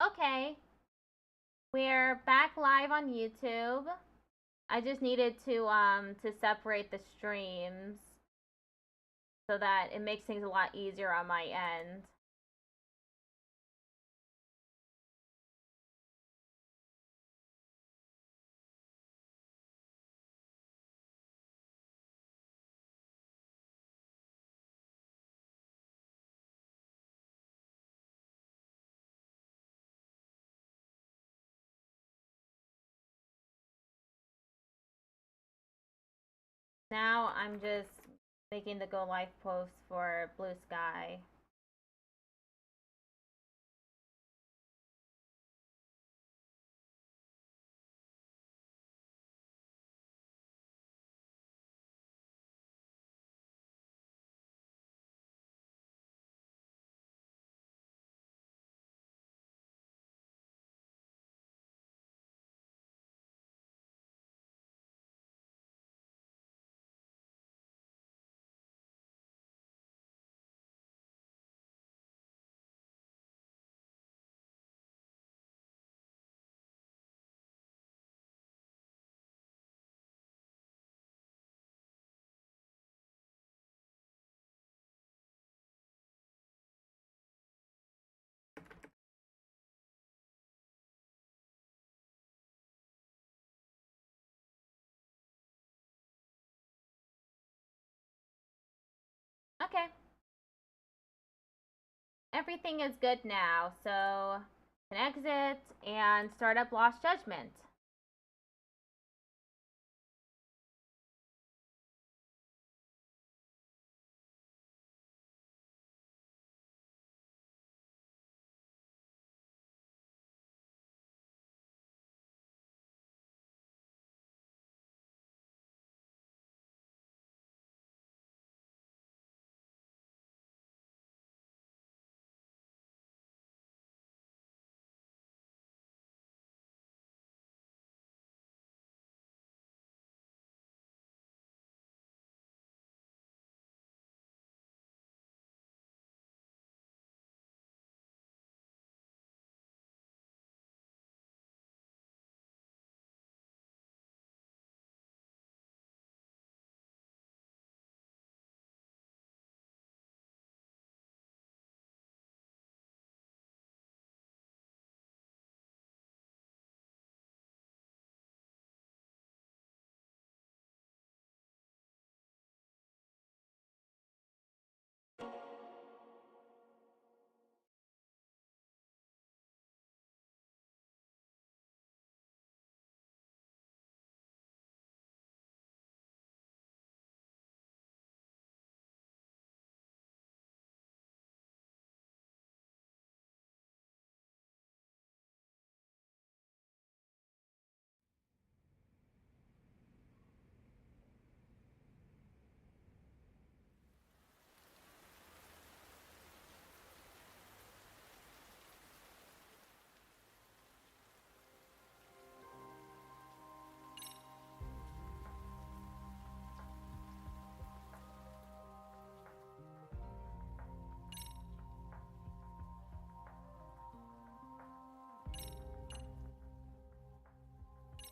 Okay, we're back live on YouTube. I just needed to separate the streams so that it makes things a lot easier on my end. Now I'm just making the go live post for Blue Sky. Okay. Everything is good now, so can exit and start up Lost Judgment.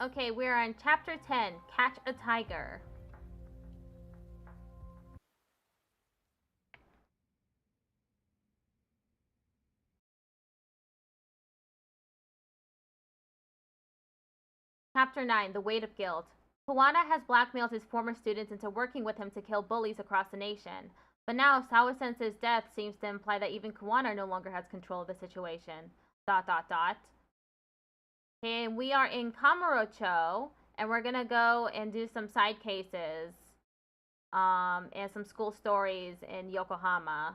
Okay, we're on chapter 10, Catch a Tiger. Chapter 9, The Weight of Guilt. Kawana has blackmailed his former students into working with him to kill bullies across the nation. But now, Sawa-sensei's death seems to imply that even Kawana no longer has control of the situation. ... And we are in Kamurocho, and we're gonna go and do some side cases, and some school stories in Yokohama.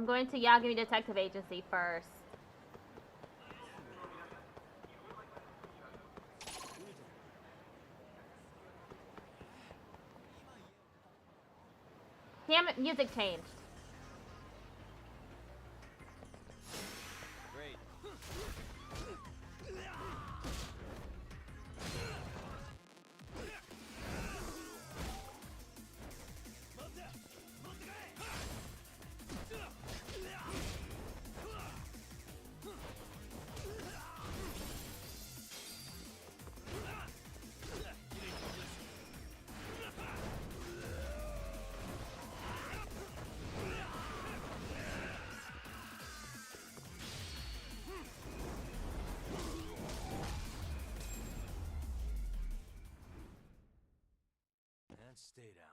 I'm going to Yagami Detective Agency first. Damn it, music changed. Great. And stay down.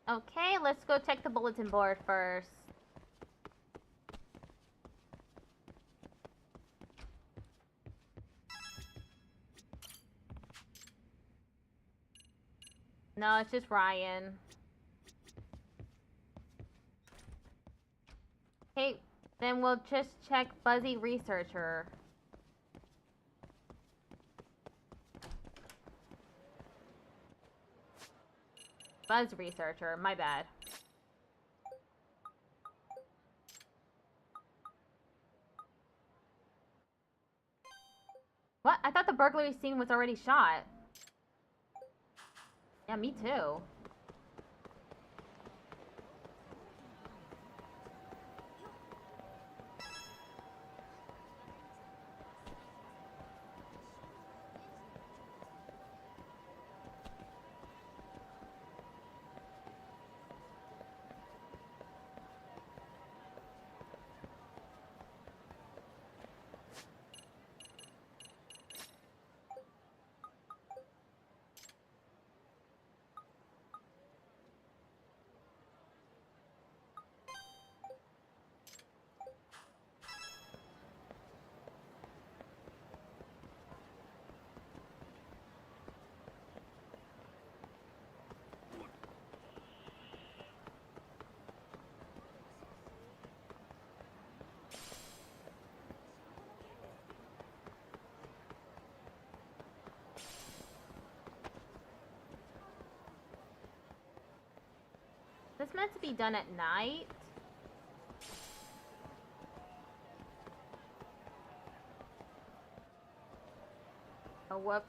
Okay, let's go check the bulletin board first. No, it's just Ryan. Okay, then we'll just check Fuzzy Researcher. Buzz Researcher, my bad. What? I thought the burglary scene was already shot. Yeah, me too. Is this meant to be done at night? Oh, whoops.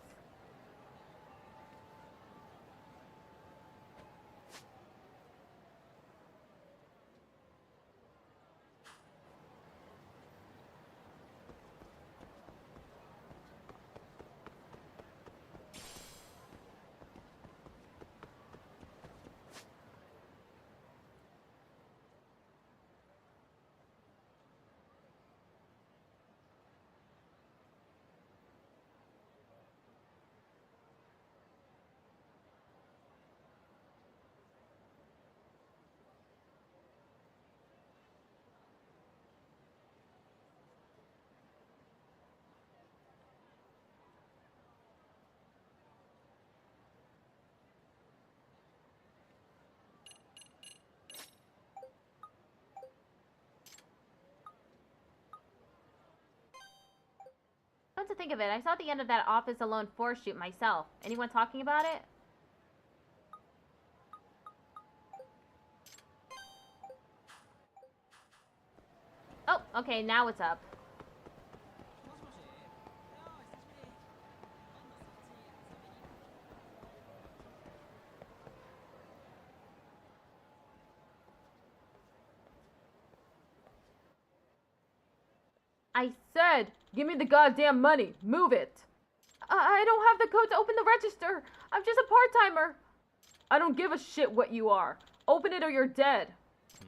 Come to think of it, I saw the end of that Office Alone 4 shoot myself. Anyone talking about it? Oh, okay, now it's up. I said, give me the goddamn money. Move it. I don't have the code to open the register. I'm just a part-timer. I don't give a shit what you are. Open it or you're dead.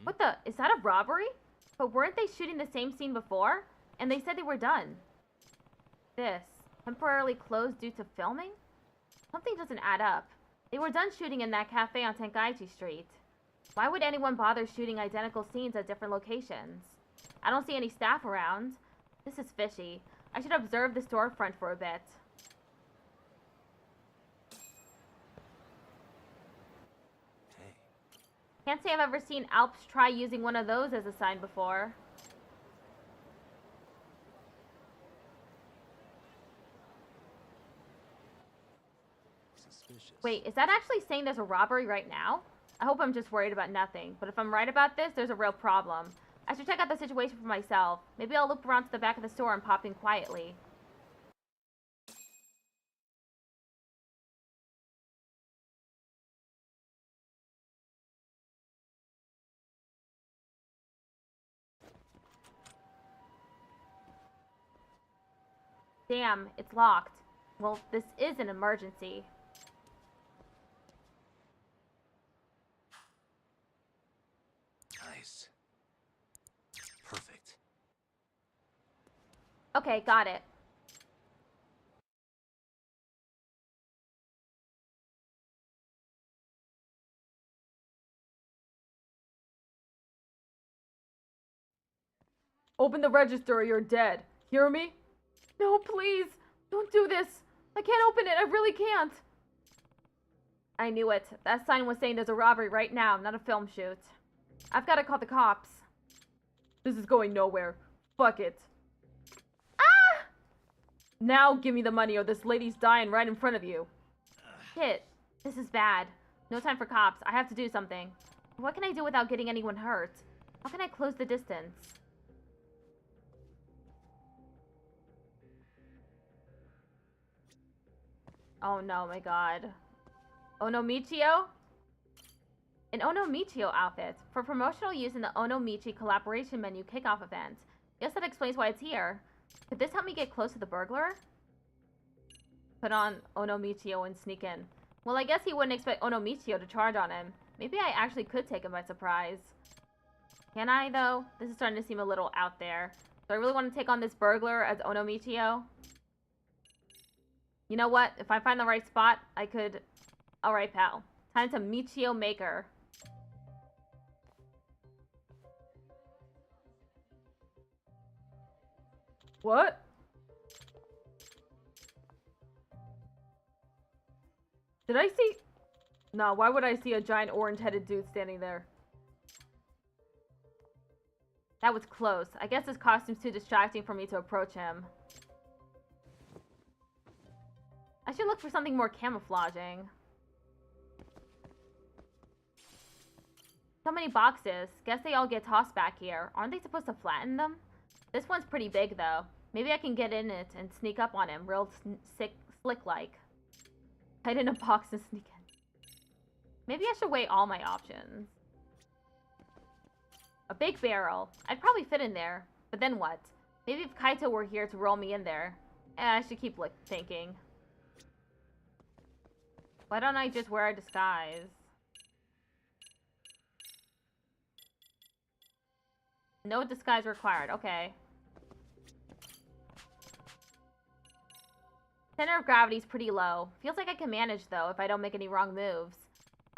What the? Is that a robbery? But weren't they shooting the same scene before? And they said they were done. This. Temporarily closed due to filming? Something doesn't add up. They were done shooting in that cafe on Tenkaichi Street. Why would anyone bother shooting identical scenes at different locations? I don't see any staff around. This is fishy. I should observe the storefront for a bit. Hey. Can't say I've ever seen Alps try using one of those as a sign before. Suspicious. Wait, is that actually saying there's a robbery right now? I hope I'm just worried about nothing, but if I'm right about this, there's a real problem. I should check out the situation for myself. Maybe I'll loop around to the back of the store and pop in quietly. Damn, it's locked. Well, this is an emergency. Nice. Perfect. Okay, got it. Open the register or you're dead. Hear me? No, please. Don't do this. I can't open it. I really can't. I knew it. That sign was saying there's a robbery right now, not a film shoot. I've got to call the cops. This is going nowhere. Fuck it. Ah! Now give me the money or this lady's dying right in front of you. Shit. This is bad. No time for cops. I have to do something. What can I do without getting anyone hurt? How can I close the distance? Oh no, my god. Onomichio? An Onomichio outfit for promotional use in the Onomichi collaboration menu kickoff event. Guess that explains why it's here. Could this help me get close to the burglar? Put on Onomichio and sneak in. Well, I guess he wouldn't expect Onomichio to charge on him. Maybe I actually could take him by surprise. Can I, though? This is starting to seem a little out there. Do I really want to take on this burglar as Onomichio? You know what? If I find the right spot, I could... Alright, pal. Time to Michio Maker. What? Did I see... No, why would I see a giant orange-headed dude standing there? That was close. I guess his costume's too distracting for me to approach him. I should look for something more camouflaging. So many boxes. Guess they all get tossed back here. Aren't they supposed to flatten them? This one's pretty big, though. Maybe I can get in it and sneak up on him real slick-like. Hide in a box and sneak in. Maybe I should weigh all my options. A big barrel. I'd probably fit in there. But then what? Maybe if Kaito were here to roll me in there. I should keep thinking. Why don't I just wear a disguise? No disguise required. Okay. Center of gravity's pretty low. Feels like I can manage, though, if I don't make any wrong moves.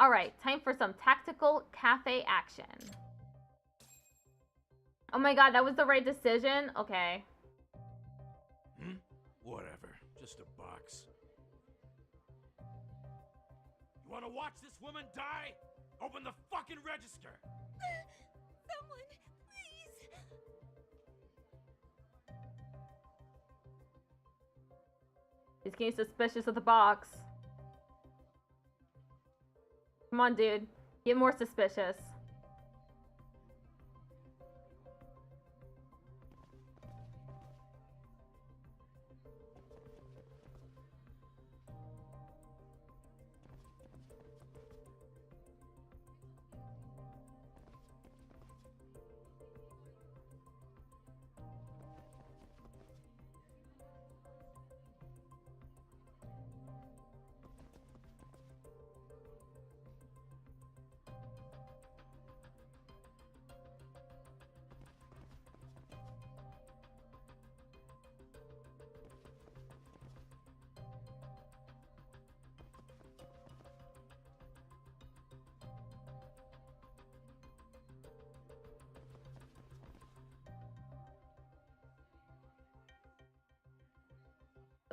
Alright, time for some tactical cafe action. Oh my god, that was the right decision? Okay. Whatever. Just a box. You wanna watch this woman die? Open the fucking register! Someone, please! He's getting suspicious of the box. Come on, dude. Get more suspicious.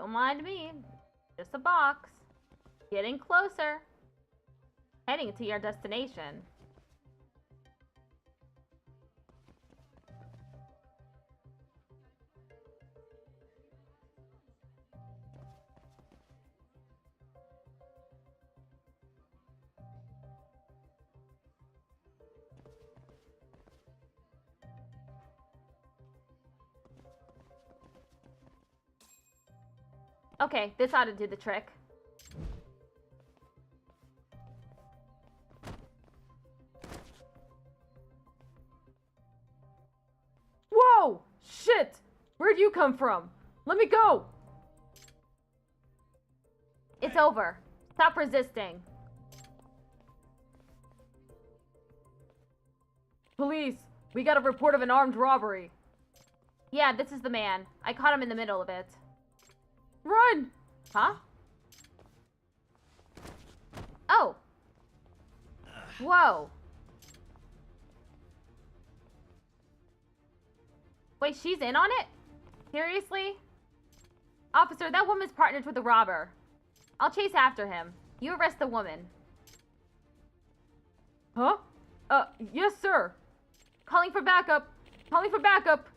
Don't mind me. Just a box. Getting closer. Heading to your destination. Okay, this ought to do the trick. Whoa! Shit! Where'd you come from? Let me go! It's over. Stop resisting. Police! We got a report of an armed robbery. Yeah, this is the man. I caught him in the middle of it. Run! Huh? Oh. Whoa. Wait, she's in on it? Seriously? Officer, that woman's partnered with the robber. I'll chase after him. You arrest the woman. Huh? Yes, sir. Calling for backup. Calling for backup.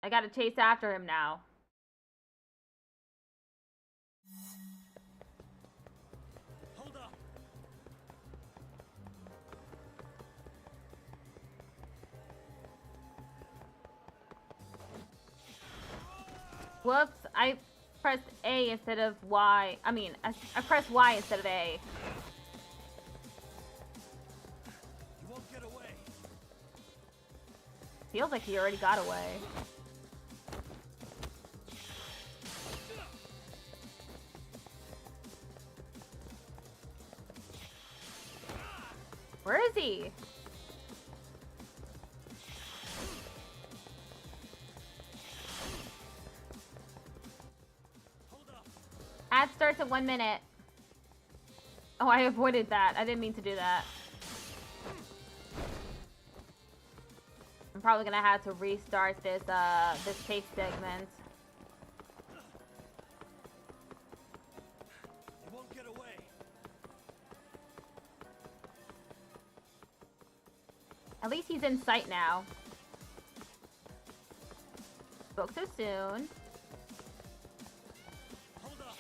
I gotta chase after him now. Hold up. Whoops, I pressed A instead of Y. I mean, I pressed Y instead of A. You won't get away. Feels like he already got away. Where is he? Ad starts at 1 minute. Oh, I avoided that. I didn't mean to do that. I'm probably gonna have to restart this this tape segment. You won't get away. At least he's in sight now. Spoke so soon. Hold up.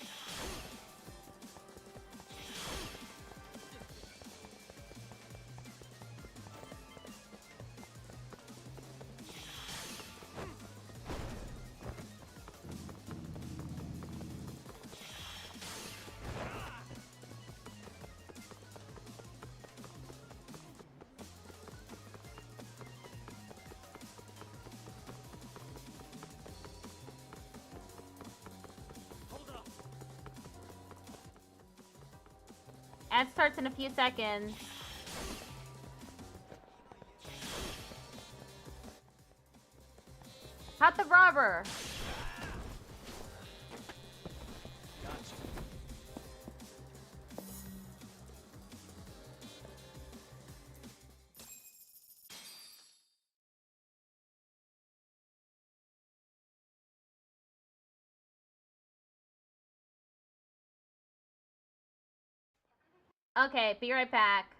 Ad starts in a few seconds. Caught the robber. Gotcha. Okay, be right back.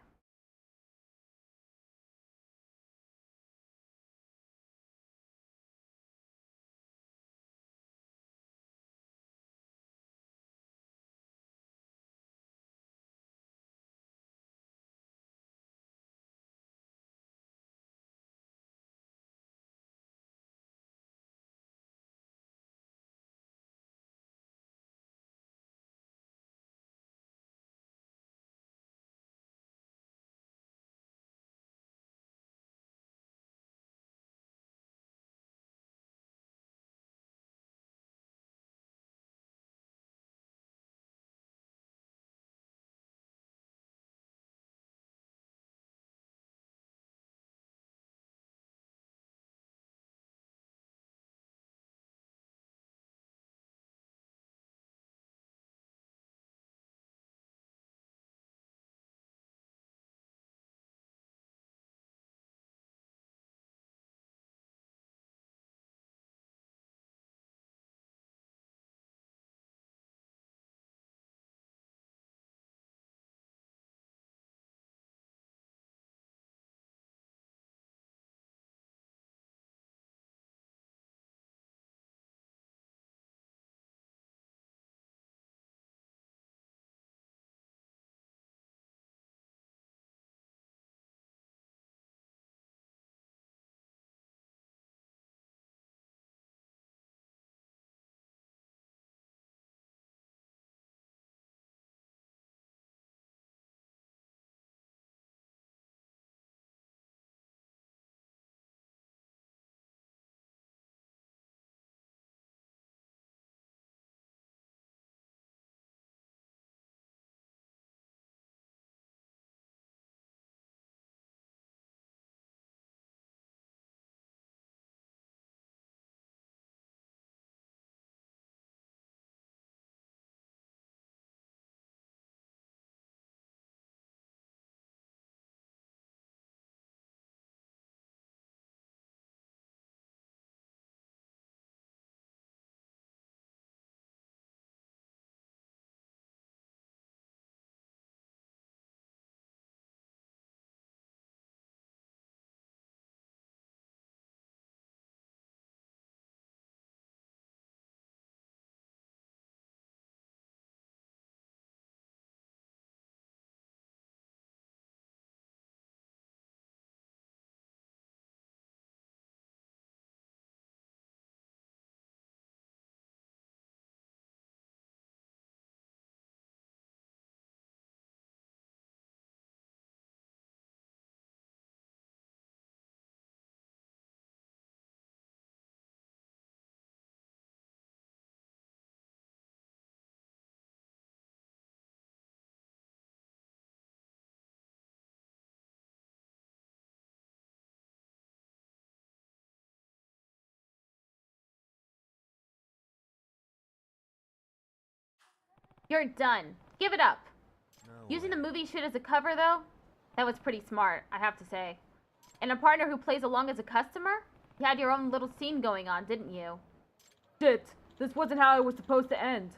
You're done. Give it up. No Using way. the movie shoot as a cover, though, that was pretty smart, I have to say. And a partner who plays along as a customer? You had your own little scene going on, didn't you? Shit, this wasn't how it was supposed to end.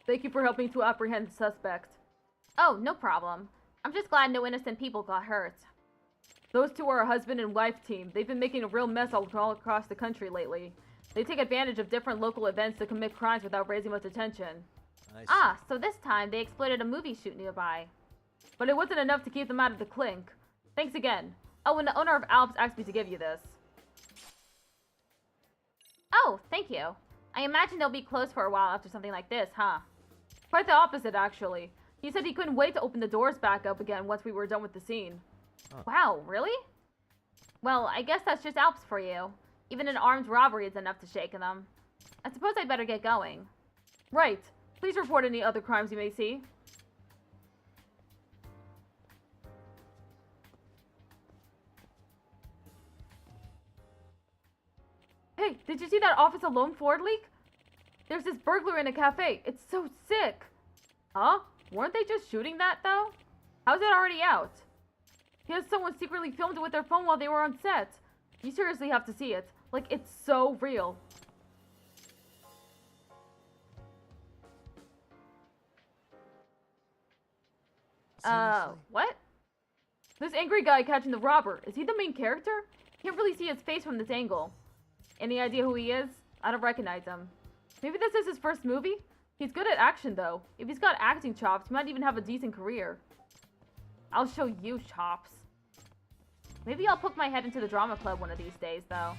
Thank you for helping to apprehend the suspect. Oh, no problem. I'm just glad no innocent people got hurt. Those two are a husband and wife team. They've been making a real mess all across the country lately. They take advantage of different local events to commit crimes without raising much attention. Ah, so this time they exploited a movie shoot nearby. But it wasn't enough to keep them out of the clink. Thanks again. Oh, and the owner of Alps asked me to give you this. Oh, thank you. I imagine they'll be closed for a while after something like this, huh? Quite the opposite, actually. He said he couldn't wait to open the doors back up again once we were done with the scene. Huh. Wow, really? Well, I guess that's just Alps for you. Even an armed robbery is enough to shake them. I suppose I'd better get going. Right. Please report any other crimes you may see. Hey, did you see that Office Alone Ford leak? There's this burglar in a cafe. It's so sick. Huh? Weren't they just shooting that, though? How's it already out? Because someone secretly filmed it with their phone while they were on set. You seriously have to see it. Like, it's so real. What? This angry guy catching the robber. Is he the main character? Can't really see his face from this angle. Any idea who he is? I don't recognize him. Maybe this is his first movie? He's good at action, though. If he's got acting chops, he might even have a decent career. I'll show you chops. Maybe I'll poke my head into the drama club one of these days, though.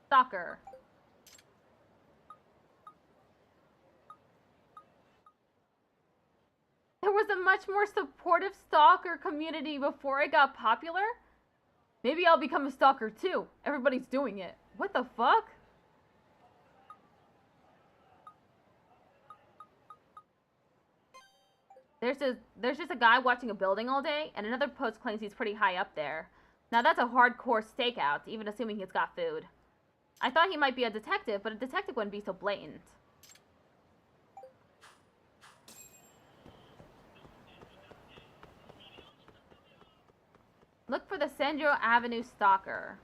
Stalker. There was a much more supportive stalker community before I got popular? Maybe I'll become a stalker too. Everybody's doing it. What the fuck? There's just a guy watching a building all day, and another post claims he's pretty high up there. Now that's a hardcore stakeout, even assuming he's got food. I thought he might be a detective, but a detective wouldn't be so blatant. Look for the Sandro Avenue stalker.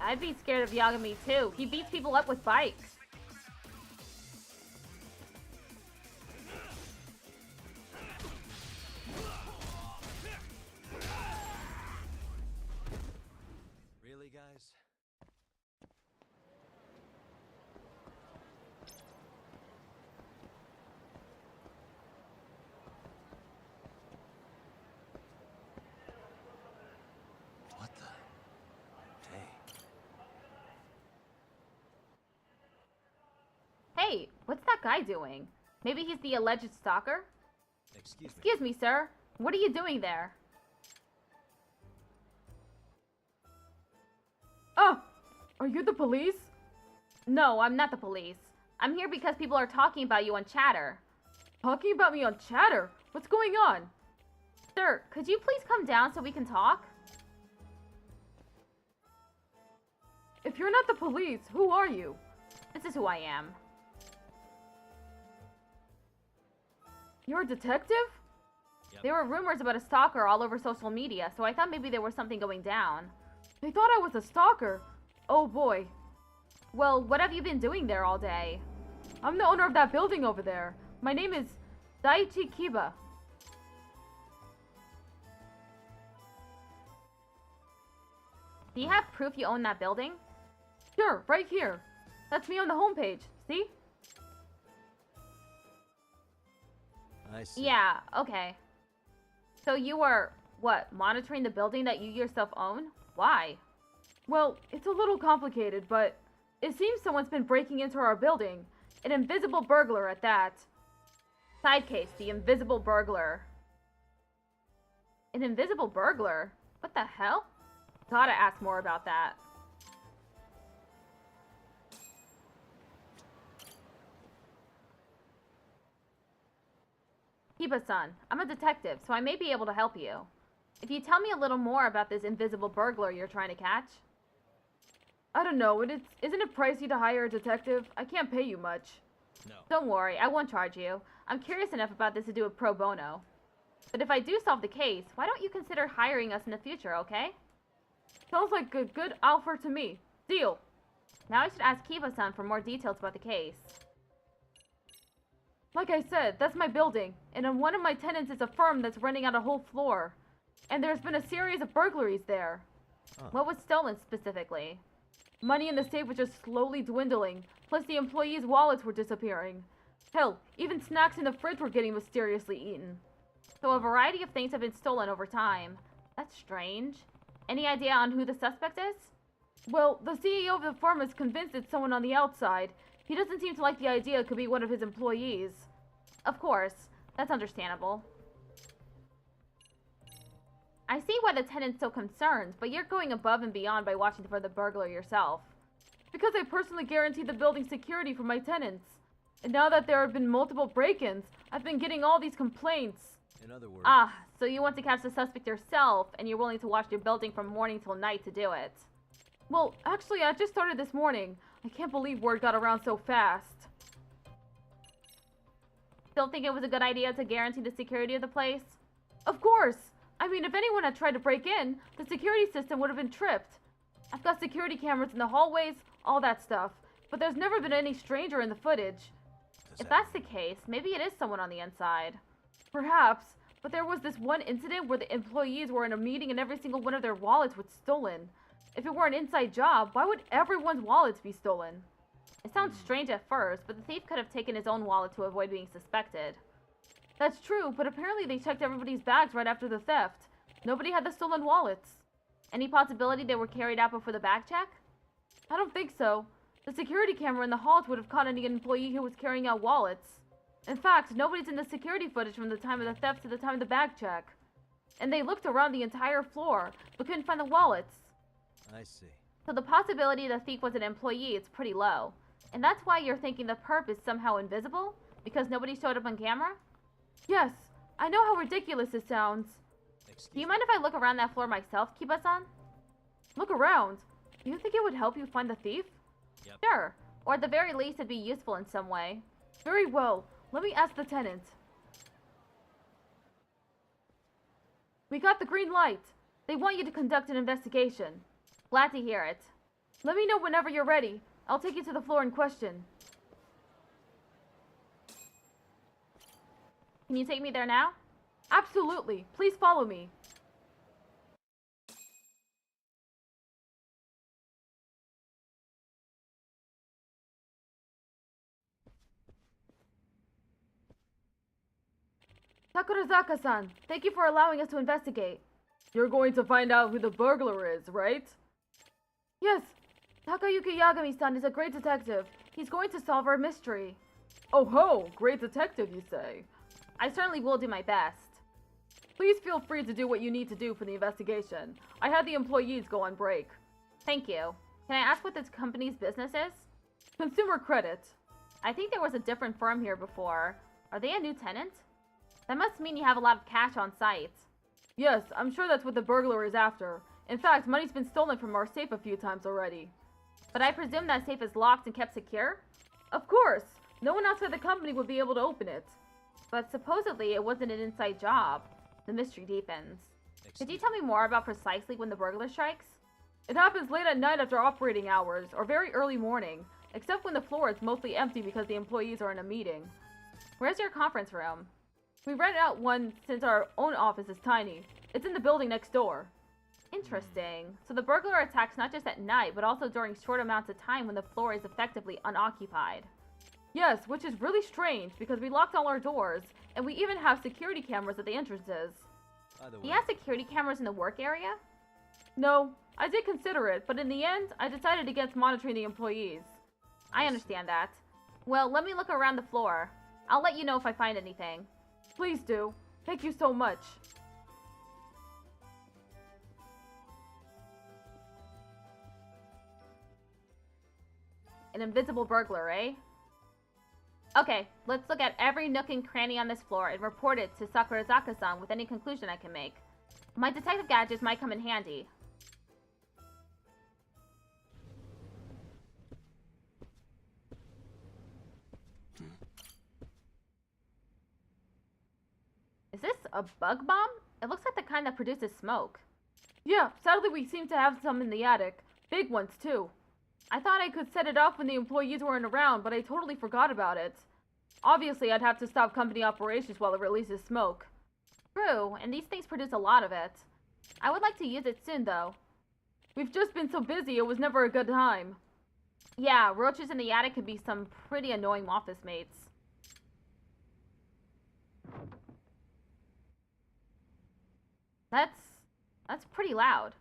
I'd be scared of Yagami too. He beats people up with bikes. Really, guys? What the? Hey. Hey, what's that guy doing? Maybe he's the alleged stalker? Excuse me. Excuse me, sir. What are you doing there? Are you the police? No, I'm not the police. I'm here because people are talking about you on Chatter. Talking about me on Chatter? What's going on? Sir, could you please come down so we can talk? If you're not the police, who are you? This is who I am. You're a detective? Yep. There were rumors about a stalker all over social media, so I thought maybe there was something going down. They thought I was a stalker. Oh boy. Well, what have you been doing there all day? I'm the owner of that building over there. My name is Daichi Kiba. Do you have proof you own that building? Sure, right here. That's me on the homepage. See? I see. Yeah, okay. So you were, what, monitoring the building that you yourself own? Why? Well, it's a little complicated, but it seems someone's been breaking into our building. An invisible burglar at that. Side case, the invisible burglar. An invisible burglar? What the hell? Gotta ask more about that. Kiba-san, I'm a detective, so I may be able to help you. If you tell me a little more about this invisible burglar you're trying to catch. I don't know, isn't it pricey to hire a detective? I can't pay you much. No. Don't worry, I won't charge you. I'm curious enough about this to do it pro bono. But if I do solve the case, why don't you consider hiring us in the future, okay? Sounds like a good offer to me. Deal. Now I should ask Kiba-san for more details about the case. Like I said, that's my building, and one of my tenants is a firm that's renting out a whole floor. And there's been a series of burglaries there. What was stolen specifically? Money in the safe was just slowly dwindling, plus the employees' wallets were disappearing. Hell, even snacks in the fridge were getting mysteriously eaten. So a variety of things have been stolen over time. That's strange. Any idea on who the suspect is? Well, the CEO of the firm is convinced it's someone on the outside. He doesn't seem to like the idea it could be one of his employees. Of course. That's understandable. I see why the tenant's so concerned, but you're going above and beyond by watching for the burglar yourself. Because I personally guarantee the building's security for my tenants. And now that there have been multiple break-ins, I've been getting all these complaints. In other words... Ah, so you want to catch the suspect yourself, and you're willing to watch your building from morning till night to do it. Well, actually, I just started this morning. I can't believe word got around so fast. Still think it was a good idea to guarantee the security of the place? Of course! I mean, if anyone had tried to break in, the security system would have been tripped. I've got security cameras in the hallways, all that stuff. But there's never been any stranger in the footage. If that's the case, maybe it is someone on the inside. Perhaps, but there was this one incident where the employees were in a meeting and every single one of their wallets was stolen. If it were an inside job, why would everyone's wallets be stolen? It sounds strange at first, but the thief could have taken his own wallet to avoid being suspected. That's true, but apparently they checked everybody's bags right after the theft. Nobody had the stolen wallets. Any possibility they were carried out before the bag check? I don't think so. The security camera in the halls would have caught any employee who was carrying out wallets. In fact, nobody's in the security footage from the time of the theft to the time of the bag check. And they looked around the entire floor, but couldn't find the wallets. I see. So the possibility the thief was an employee is pretty low. And that's why you're thinking the perp is somehow invisible? Because nobody showed up on camera? Yes, I know how ridiculous this sounds. Do you mind if I look around that floor myself, Kiba-san? Look around? Do you think it would help you find the thief? Yep. Sure. Or at the very least, it'd be useful in some way. Very well. Let me ask the tenant. We got the green light. They want you to conduct an investigation. Glad to hear it. Let me know whenever you're ready. I'll take you to the floor in question. Can you take me there now? Absolutely. Please follow me. Sakurazaka-san, thank you for allowing us to investigate. You're going to find out who the burglar is, right? Yes. Takayuki Yagami-san is a great detective. He's going to solve our mystery. Oh ho, great detective, you say? I certainly will do my best. Please feel free to do what you need to do for the investigation. I had the employees go on break. Thank you. Can I ask what this company's business is? Consumer credit. I think there was a different firm here before. Are they a new tenant? That must mean you have a lot of cash on site. Yes, I'm sure that's what the burglar is after. In fact, money's been stolen from our safe a few times already. But I presume that safe is locked and kept secure? Of course! No one outside the company would be able to open it. But supposedly it wasn't an inside job. The mystery deepens. Could you tell me more about precisely when the burglar strikes? It happens late at night after operating hours, or very early morning, except when the floor is mostly empty because the employees are in a meeting. Where's your conference room? We rented out one since our own office is tiny. It's in the building next door. Interesting. So the burglar attacks not just at night, but also during short amounts of time when the floor is effectively unoccupied. Yes, which is really strange because we locked all our doors, and we even have security cameras at the entrances. Do you have security cameras in the work area? No, I did consider it, but in the end, I decided against monitoring the employees. I understand that. Well, let me look around the floor. I'll let you know if I find anything. Please do. Thank you so much. An invisible burglar, eh? Okay, let's look at every nook and cranny on this floor and report it to Sakurazaka-san with any conclusion I can make. My detective gadgets might come in handy. Is this a bug bomb? It looks like the kind that produces smoke. Yeah, sadly we seem to have some in the attic. Big ones, too. I thought I could set it off when the employees weren't around, but I totally forgot about it. Obviously, I'd have to stop company operations while it releases smoke. True, and these things produce a lot of it. I would like to use it soon, though. We've just been so busy, it was never a good time. Yeah, roaches in the attic can be some pretty annoying office mates. That's pretty loud.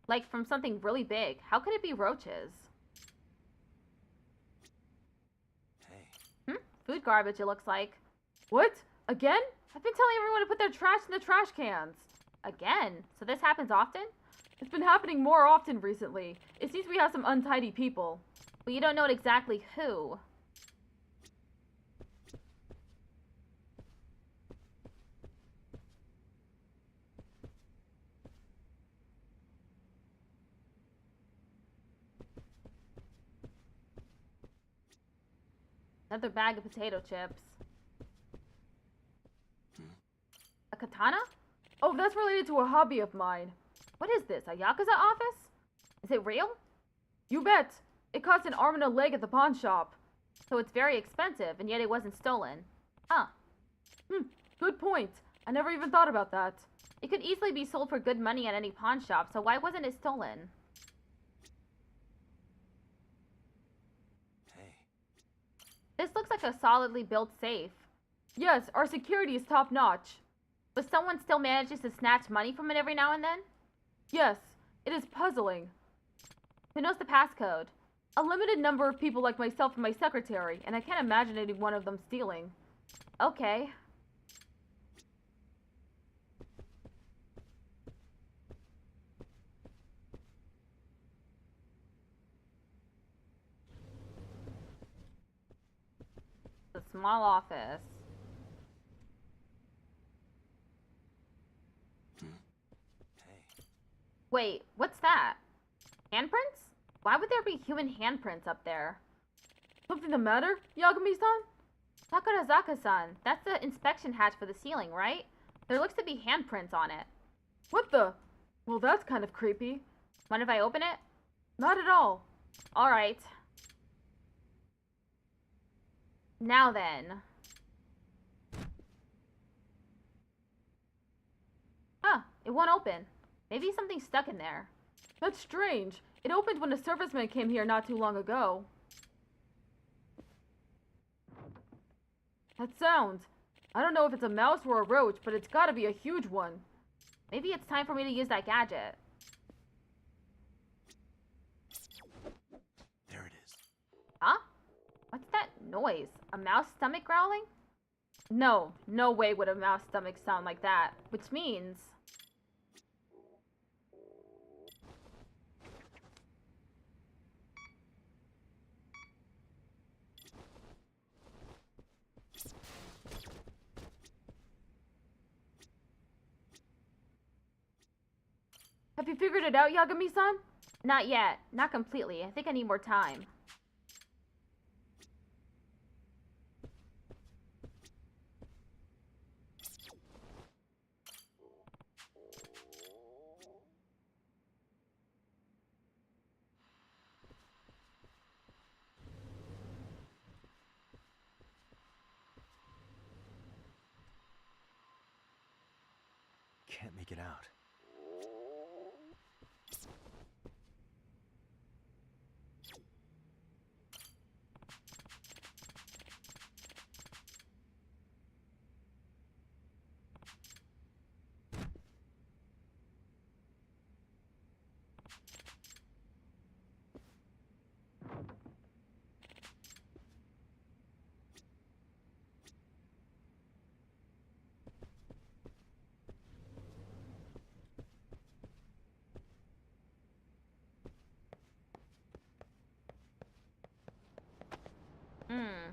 Like from something really big. How could it be roaches? Hey. Food garbage, it looks like. What? Again? I've been telling everyone to put their trash in the trash cans. Again? So this happens often? It's been happening more often recently. It seems we have some untidy people. But you don't know exactly who. Another bag of potato chips. A katana? Oh, that's related to a hobby of mine. What is this, a yakuza office? Is it real? You bet. It cost an arm and a leg at the pawn shop. So it's very expensive, and yet it wasn't stolen. Huh. Good point. I never even thought about that. It could easily be sold for good money at any pawn shop, so why wasn't it stolen? This looks like a solidly built safe. Yes, our security is top-notch. But someone still manages to snatch money from it every now and then? Yes, it is puzzling. Who knows the passcode? A limited number of people like myself and my secretary, and I can't imagine any one of them stealing. Okay. A small office. Wait, what's that? Handprints? Why would there be human handprints up there? Something the matter, Yagami-san? Sakurazaka-san, that's the inspection hatch for the ceiling, right? There looks to be handprints on it. What the? Well, that's kind of creepy. Mind if I open it? Not at all. Alright. Now then. Huh, it won't open. Maybe something's stuck in there. That's strange. It opened when a serviceman came here not too long ago. That sound. I don't know if it's a mouse or a roach, but it's gotta be a huge one. Maybe it's time for me to use that gadget. There it is. Huh? What's that noise? A mouse stomach growling? No way would a mouse stomach sound like that. Which means... you figured it out, Yagami-san? Not yet. Not completely. I think I need more time. Can't make it out. Hmm.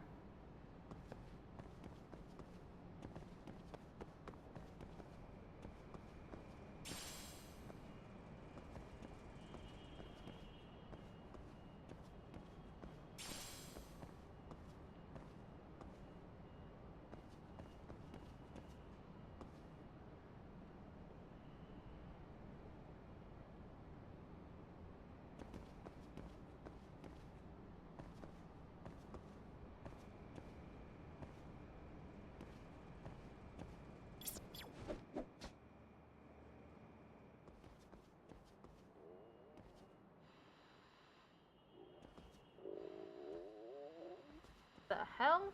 The hell?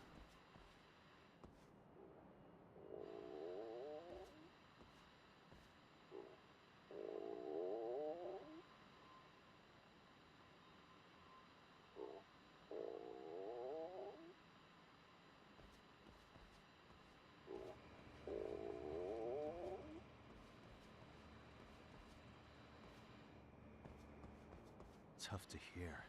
Tough to hear.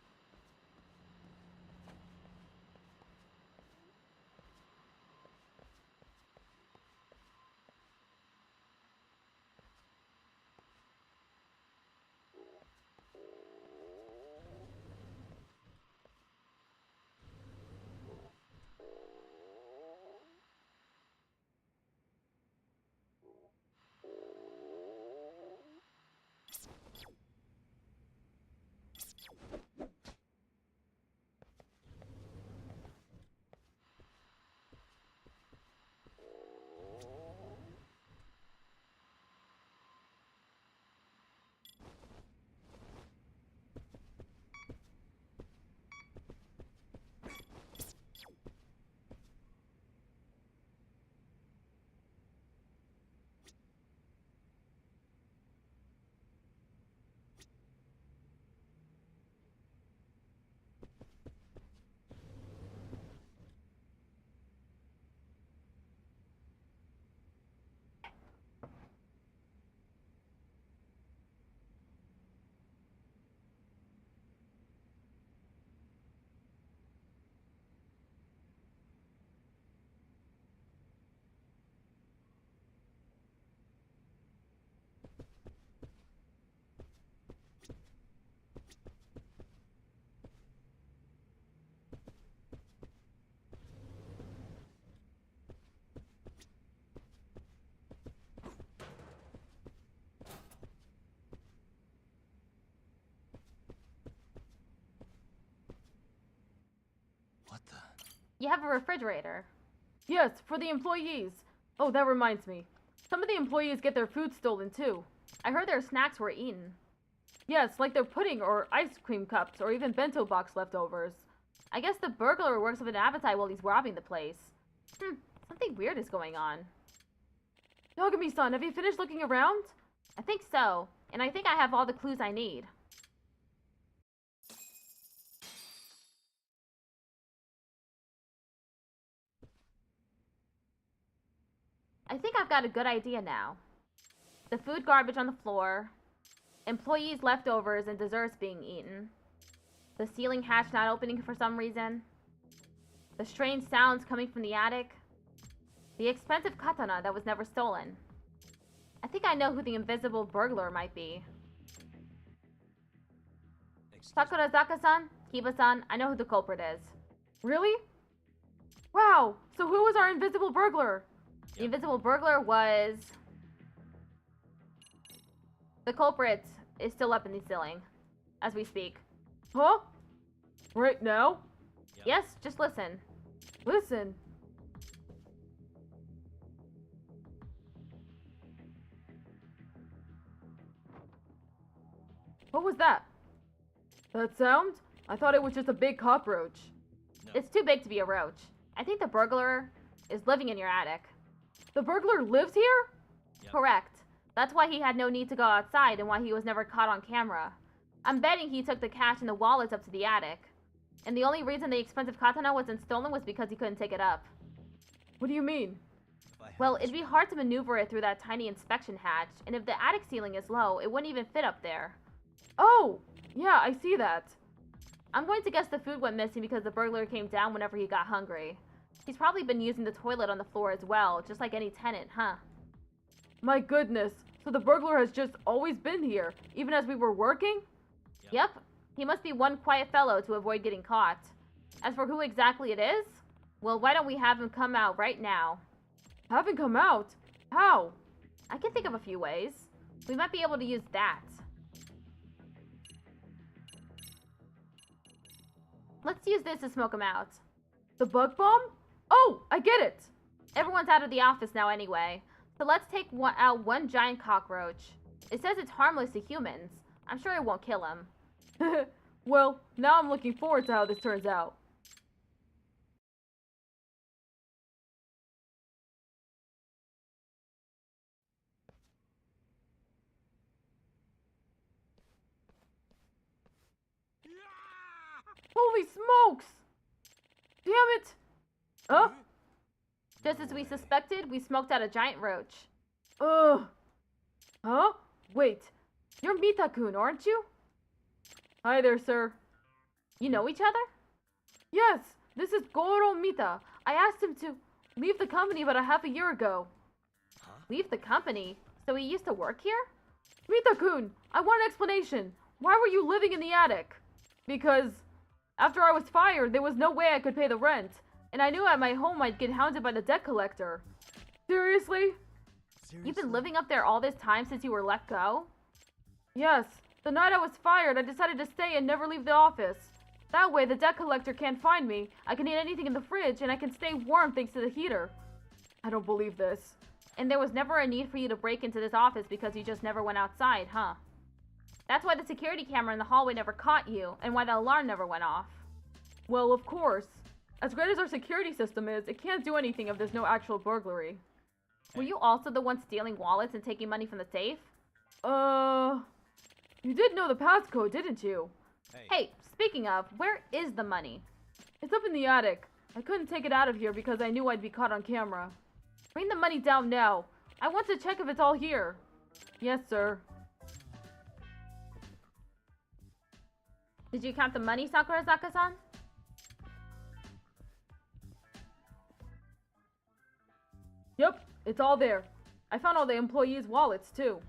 What the? You have a refrigerator. Yes, for the employees. Oh, that reminds me. Some of the employees get their food stolen too. I heard their snacks were eaten. Yes, like their pudding or ice cream cups or even bento box leftovers. I guess the burglar works with an appetite while he's robbing the place. Something weird is going on. Yagami-san, have you finished looking around? I think so, and I think I have all the clues I need. I think I've got a good idea now. The food garbage on the floor, employees' leftovers and desserts being eaten, the ceiling hatch not opening for some reason, the strange sounds coming from the attic, the expensive katana that was never stolen. I think I know who the invisible burglar might be. Excuse me. Sakurazaka-san, Kiba-san, I know who the culprit is. Really? Wow, so who was our invisible burglar? The invisible burglar was... The culprit is still up in the ceiling, as we speak. Huh? Right now? Yes, just listen. Listen. What was that? That sound? I thought it was just a big cockroach. No. It's too big to be a roach. I think the burglar is living in your attic. The burglar lives here? Yep. Correct. That's why he had no need to go outside and why he was never caught on camera. I'm betting he took the cash and the wallets up to the attic. And the only reason the expensive katana wasn't stolen was because he couldn't take it up. What do you mean? If I had Well, this it'd be hard to maneuver it through that tiny inspection hatch, and if the attic ceiling is low, it wouldn't even fit up there. Oh, yeah, I see that. I'm going to guess the food went missing because the burglar came down whenever he got hungry. He's probably been using the toilet on the floor as well, just like any tenant, huh? My goodness, so the burglar has just always been here, even as we were working? Yep, he must be one quiet fellow to avoid getting caught. As for who exactly it is, well, why don't we have him come out right now? Have him come out? How? I can think of a few ways. We might be able to use that. Let's use this to smoke him out. The bug bomb? Oh, I get it! Everyone's out of the office now anyway, so let's take out one giant cockroach. It says it's harmless to humans. I'm sure it won't kill him. Well, now I'm looking forward to how this turns out. Holy smokes! Damn it! Huh? Just as we suspected, we smoked out a giant roach. Ugh. Huh? Wait. You're Mita-kun, aren't you? Hi there, sir. You know each other? Yes, this is Goro Mita. I asked him to leave the company about a half a year ago. Leave the company? So he used to work here? Mita-kun, I want an explanation. Why were you living in the attic? Because after I was fired, there was no way I could pay the rent. And I knew at my home I'd get hounded by the debt collector. Seriously? You've been living up there all this time since you were let go? Yes. The night I was fired, I decided to stay and never leave the office. That way, the debt collector can't find me. I can eat anything in the fridge, and I can stay warm thanks to the heater. I don't believe this. And there was never a need for you to break into this office because you just never went outside, huh? That's why the security camera in the hallway never caught you, and why the alarm never went off. Well, of course. As great as our security system is, it can't do anything if there's no actual burglary. Were you also the one stealing wallets and taking money from the safe? You did know the passcode, didn't you? Hey, speaking of, where is the money? It's up in the attic. I couldn't take it out of here because I knew I'd be caught on camera. Bring the money down now. I want to check if it's all here. Yes, sir. Did you count the money, Sakurazaka-san? Yep, it's all there. I found all the employees' wallets, too.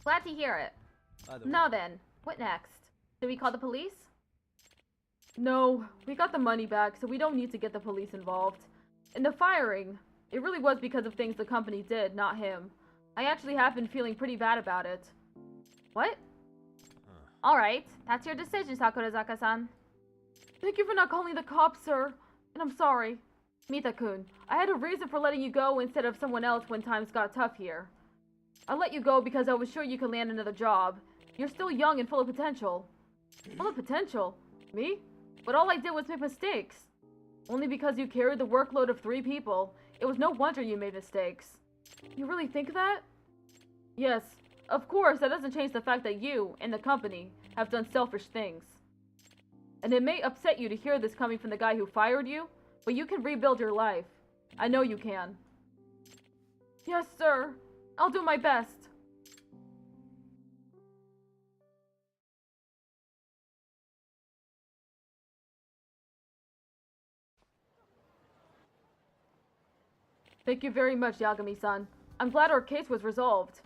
Glad to hear it. By the way, Now then, what next? Do we call the police? No, we got the money back, so we don't need to get the police involved. And the firing, it really was because of things the company did, not him. I actually have been feeling pretty bad about it. What? Alright, that's your decision, Sakurazaka-san. Thank you for not calling the cops, sir. And I'm sorry. Mita-kun, I had a reason for letting you go instead of someone else when times got tough here. I let you go because I was sure you could land another job. You're still young and full of potential. Full of potential? Me? But all I did was make mistakes. Only because you carried the workload of 3 people. It was no wonder you made mistakes. You really think that? Yes. Of course, that doesn't change the fact that you, and the company, have done selfish things. And it may upset you to hear this coming from the guy who fired you, but you can rebuild your life. I know you can. Yes, sir. I'll do my best. Thank you very much, Yagami-san. I'm glad our case was resolved.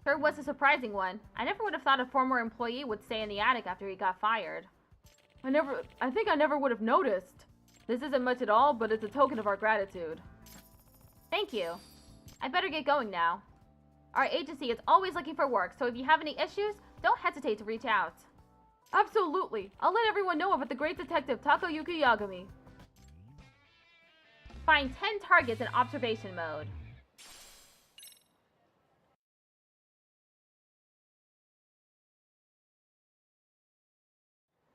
Sure was a surprising one. I never would have thought a former employee would stay in the attic after he got fired. I think I never would have noticed. This isn't much at all, but it's a token of our gratitude. Thank you. I better get going now. Our agency is always looking for work, so if you have any issues, don't hesitate to reach out. Absolutely. I'll let everyone know about the great detective Takayuki Yagami. Find 10 targets in observation mode.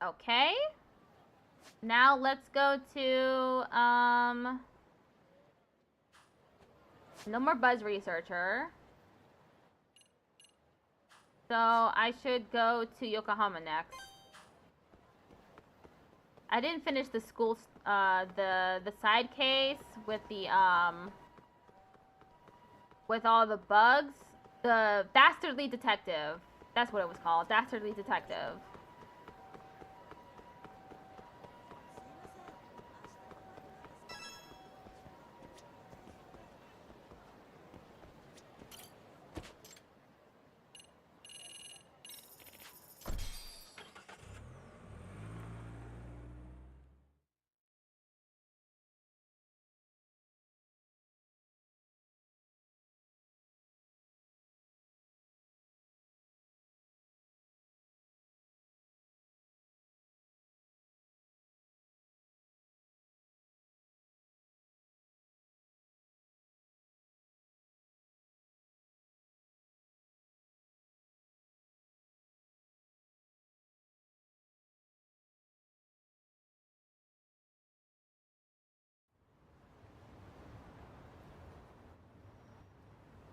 Okay. Now let's go to, no more buzz researcher. So I should go to Yokohama next. I didn't finish the school, the side case with the, with all the bugs. The Dastardly Detective. That's what it was called. Dastardly Detective.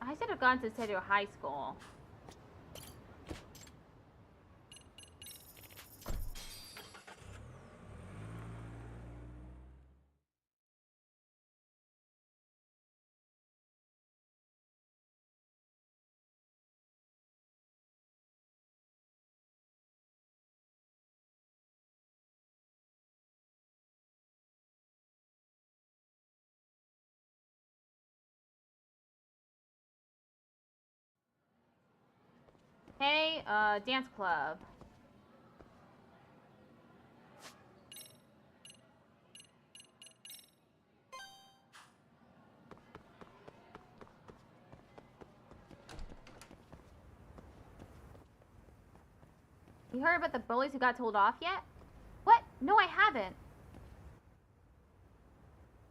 I should have gone to Serio High School. Hey, dance club. You heard about the bullies who got told off yet? What? No, I haven't.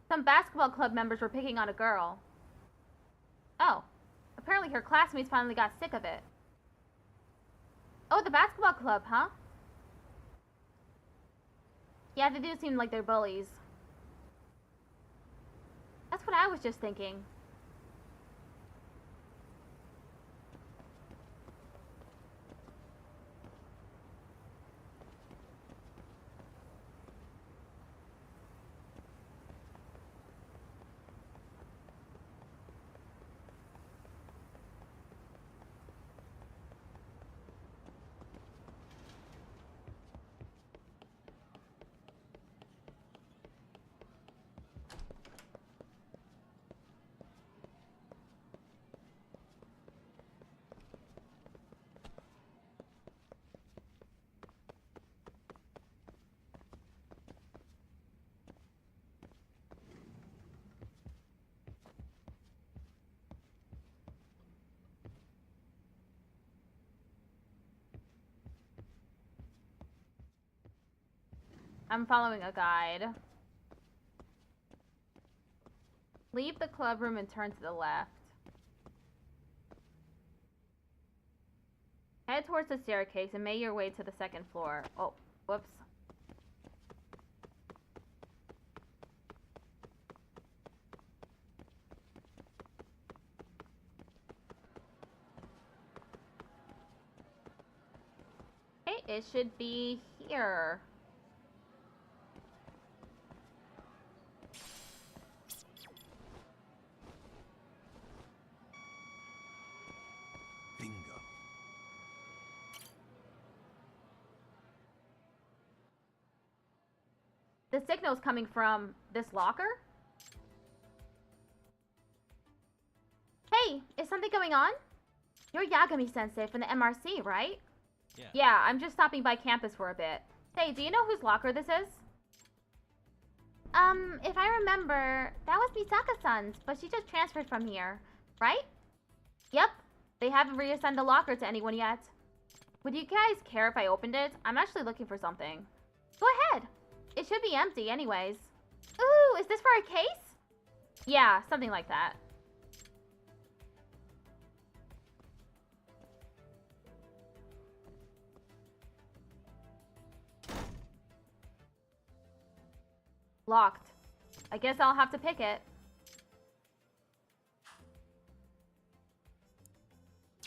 Some basketball club members were picking on a girl. Oh. Apparently her classmates finally got sick of it. Oh, the basketball club, huh? Yeah, they do seem like they're bullies. That's what I was just thinking. I'm following a guide. Leave the club room and turn to the left. Head towards the staircase and make your way to the second floor. Oh, whoops. Okay, it should be here. Bingo. The signal's coming from this locker? Hey, is something going on? You're Yagami-sensei from the MRC, right? Yeah. Yeah, I'm just stopping by campus for a bit. Say, do you know whose locker this is? If I remember, that was Misaka-san's, but she just transferred from here, right? Yep. They haven't reassigned the locker to anyone yet. Would you guys care if I opened it? I'm actually looking for something. Go ahead. It should be empty anyways. Ooh, is this for a case? Yeah, something like that. Locked. I guess I'll have to pick it.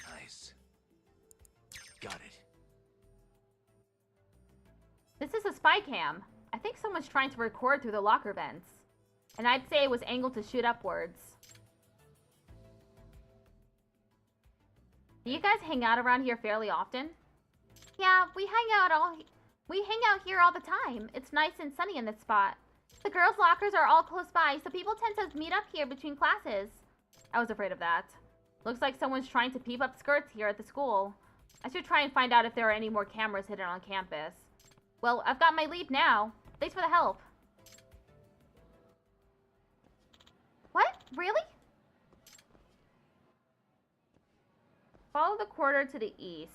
Nice. Got it. This is a spy cam. I think someone's trying to record through the locker vents. And I'd say it was angled to shoot upwards. Do you guys hang out around here fairly often? Yeah, we hang out here all the time. It's nice and sunny in this spot. The girls' lockers are all close by, so people tend to meet up here between classes. I was afraid of that. Looks like someone's trying to peep up skirts here at the school. I should try and find out if there are any more cameras hidden on campus. Well, I've got my lead now. Thanks for the help. What? Really? Follow the corridor to the east.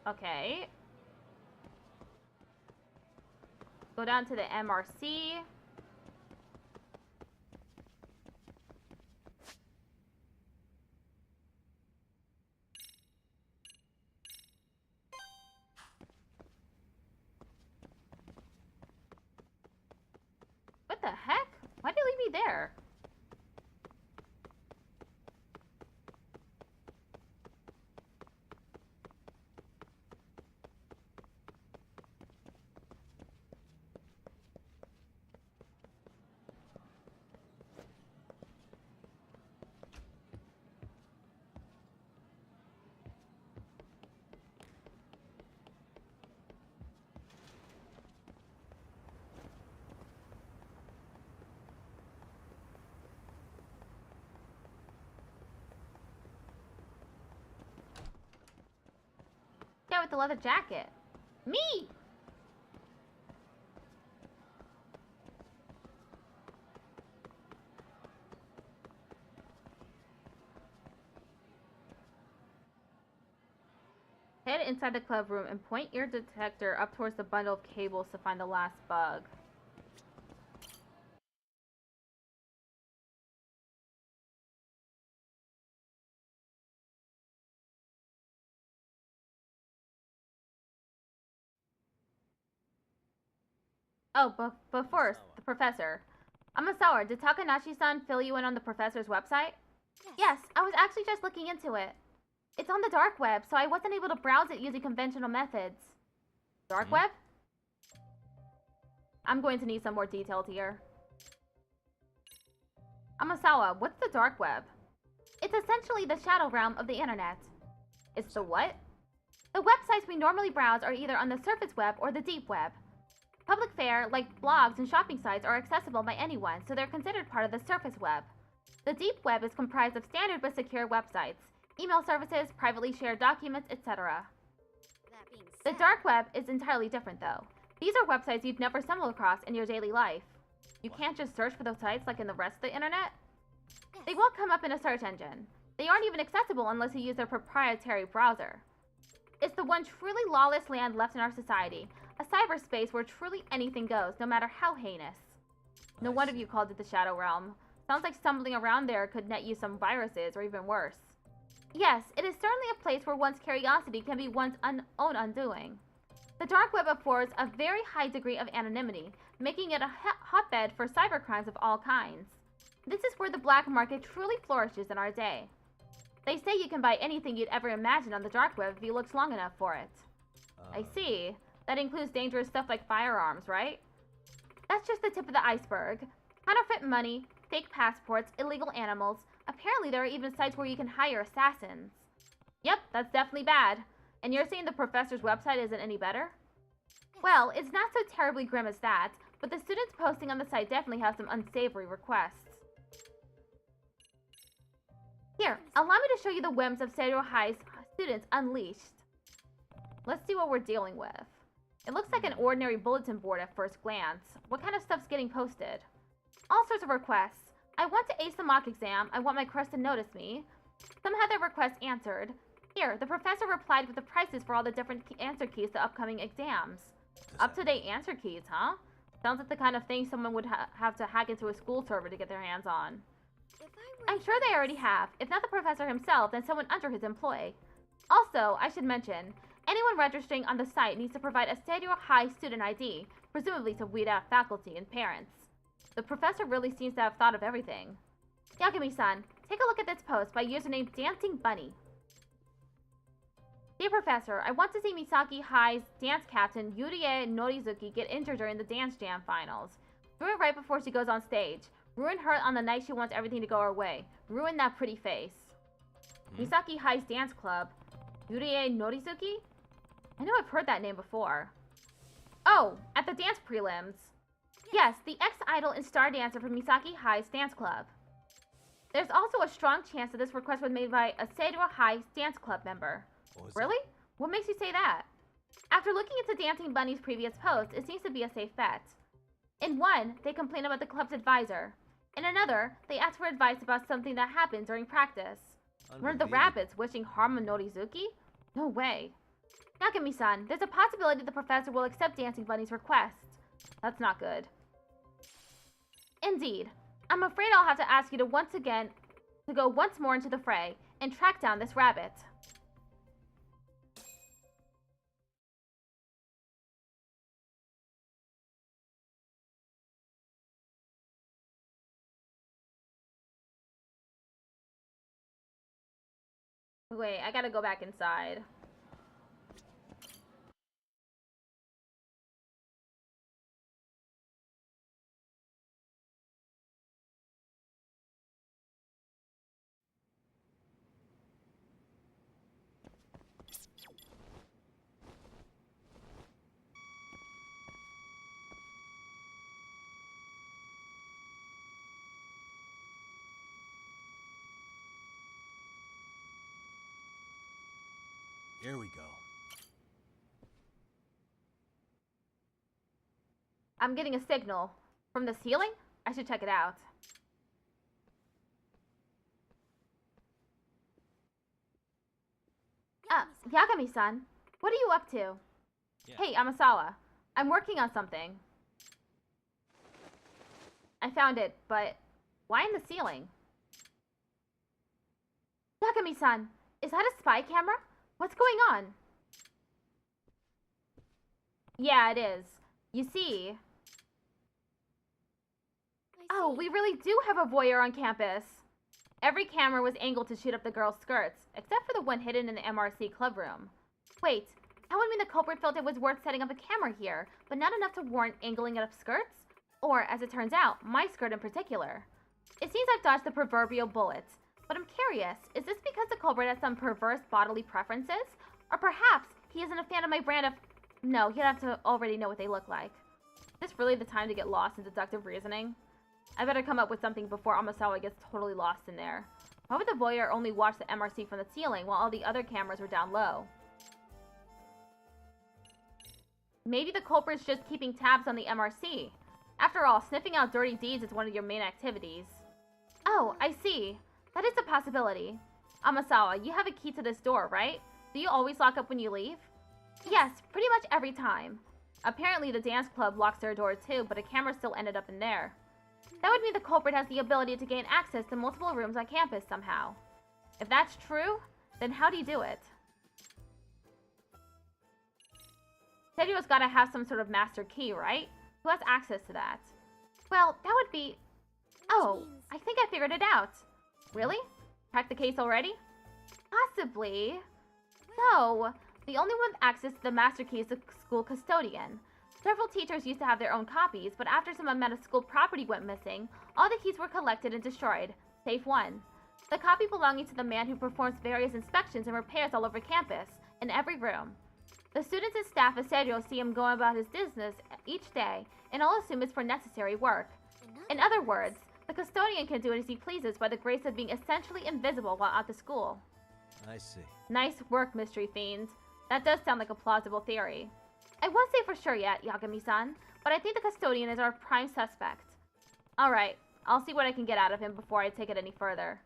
Okay. Go down to the MRC. What the heck? Why'd you leave me there? Yeah, with the leather jacket. Me! Head inside the club room and point your detector up towards the bundle of cables to find the last bug. Oh, but first, the professor. Amasawa, did Takanashi-san fill you in on the professor's website? Yes, I was actually just looking into it. It's on the dark web, so I wasn't able to browse it using conventional methods. Dark web? I'm going to need some more details here. Amasawa, what's the dark web? It's essentially the shadow realm of the internet. It's the what? The websites we normally browse are either on the surface web or the deep web. Public fare, like blogs and shopping sites, are accessible by anyone, so they're considered part of the surface web. The deep web is comprised of standard but secure websites, email services, privately shared documents, etc. The dark web is entirely different, though. These are websites you'd never stumble across in your daily life. You can't just search for those sites like in the rest of the internet. They won't come up in a search engine. They aren't even accessible unless you use their proprietary browser. It's the one truly lawless land left in our society, a cyberspace where truly anything goes, no matter how heinous. No wonder you called it the Shadow Realm. Sounds like stumbling around there could net you some viruses, or even worse. Yes, it is certainly a place where one's curiosity can be one's own undoing. The dark web affords a very high degree of anonymity, making it a hotbed for cybercrimes of all kinds. This is where the black market truly flourishes in our day. They say you can buy anything you'd ever imagine on the dark web if you looked long enough for it. I see. That includes dangerous stuff like firearms, right? That's just the tip of the iceberg. Counterfeit money, fake passports, illegal animals. Apparently there are even sites where you can hire assassins. Yep, that's definitely bad. And you're saying the professor's website isn't any better? Well, it's not so terribly grim as that, but the students posting on the site definitely have some unsavory requests. Here, allow me to show you the whims of Seiro High's students unleashed. Let's see what we're dealing with. It looks like an ordinary bulletin board at first glance. What kind of stuff's getting posted? All sorts of requests. I want to ace the mock exam. I want my crush to notice me. Some had their requests answered. Here, the professor replied with the prices for all the different answer keys to upcoming exams. Up-to-date answer keys, huh? Sounds like the kind of thing someone would have to hack into a school server to get their hands on. I'm sure they already have. If not the professor himself, then someone under his employ. Also, I should mention, anyone registering on the site needs to provide a Stadio High student ID, presumably to weed out faculty and parents. The professor really seems to have thought of everything. Yagami-san, take a look at this post by username Dancing Bunny. Dear Professor, I want to see Misaki High's dance captain Yurie Norizuki get injured during the Dance Jam finals. Ruin right before she goes on stage. Ruin her on the night she wants everything to go her way. Ruin that pretty face. Misaki High's dance club. Yurie Norizuki? I know I've heard that name before. Oh, at the dance prelims. Yes, the ex-idol and star dancer from Misaki High's dance club. There's also a strong chance that this request was made by a Seidora High dance club member. Really? What makes you say that? After looking into Dancing Bunny's previous posts, it seems to be a safe bet. In one, they complain about the club's advisor. In another, they ask for advice about something that happened during practice. One of the rabbits wishing harm on Norizuki? No way. Nakami-san, there's a possibility the professor will accept Dancing Bunny's request. That's not good. Indeed. I'm afraid I'll have to ask you to go once more into the fray and track down this rabbit. Wait, I gotta go back inside. Here we go. I'm getting a signal. From the ceiling? I should check it out. Yagami-san, what are you up to? Yeah. Hey, Amasawa. I'm working on something. I found it, but why in the ceiling? Yagami-san, is that a spy camera? What's going on? Yeah, it is. You see... Oh, we really do have a voyeur on campus. Every camera was angled to shoot up the girls' skirts, except for the one hidden in the MRC club room. Wait, that would mean the culprit felt it was worth setting up a camera here, but not enough to warrant angling it up skirts? Or, as it turns out, my skirt in particular. It seems I've dodged the proverbial bullet. But I'm curious, is this because the culprit has some perverse bodily preferences? Or perhaps he isn't a fan of my brand of... No, he'd have to already know what they look like. Is this really the time to get lost in deductive reasoning? I better come up with something before Amasawa gets totally lost in there. Why would the voyeur only watch the MRC from the ceiling while all the other cameras were down low? Maybe the culprit's just keeping tabs on the MRC. After all, sniffing out dirty deeds is one of your main activities. Oh, I see. That is a possibility. Amasawa, you have a key to this door, right? Do you always lock up when you leave? Yes, pretty much every time. Apparently the dance club locks their door too, but a camera still ended up in there. That would mean the culprit has the ability to gain access to multiple rooms on campus somehow. If that's true, then how do you do it? Serio's gotta have some sort of master key, right? Who has access to that? Well, that would be... Oh, I think I figured it out. Really? Cracked the case already? Possibly. No, the only one with access to the master key is the school custodian. Several teachers used to have their own copies, but after some amount of school property went missing, all the keys were collected and destroyed, save one. The copy belonging to the man who performs various inspections and repairs all over campus, in every room. The students and staff of Sergio see him going about his business each day, and all assume it's for necessary work. In other words, the custodian can do as he pleases by the grace of being essentially invisible while at the school. I see. Nice work, Mystery Fiend. That does sound like a plausible theory. I won't say for sure yet, Yagami-san, but I think the custodian is our prime suspect. Alright, I'll see what I can get out of him before I take it any further.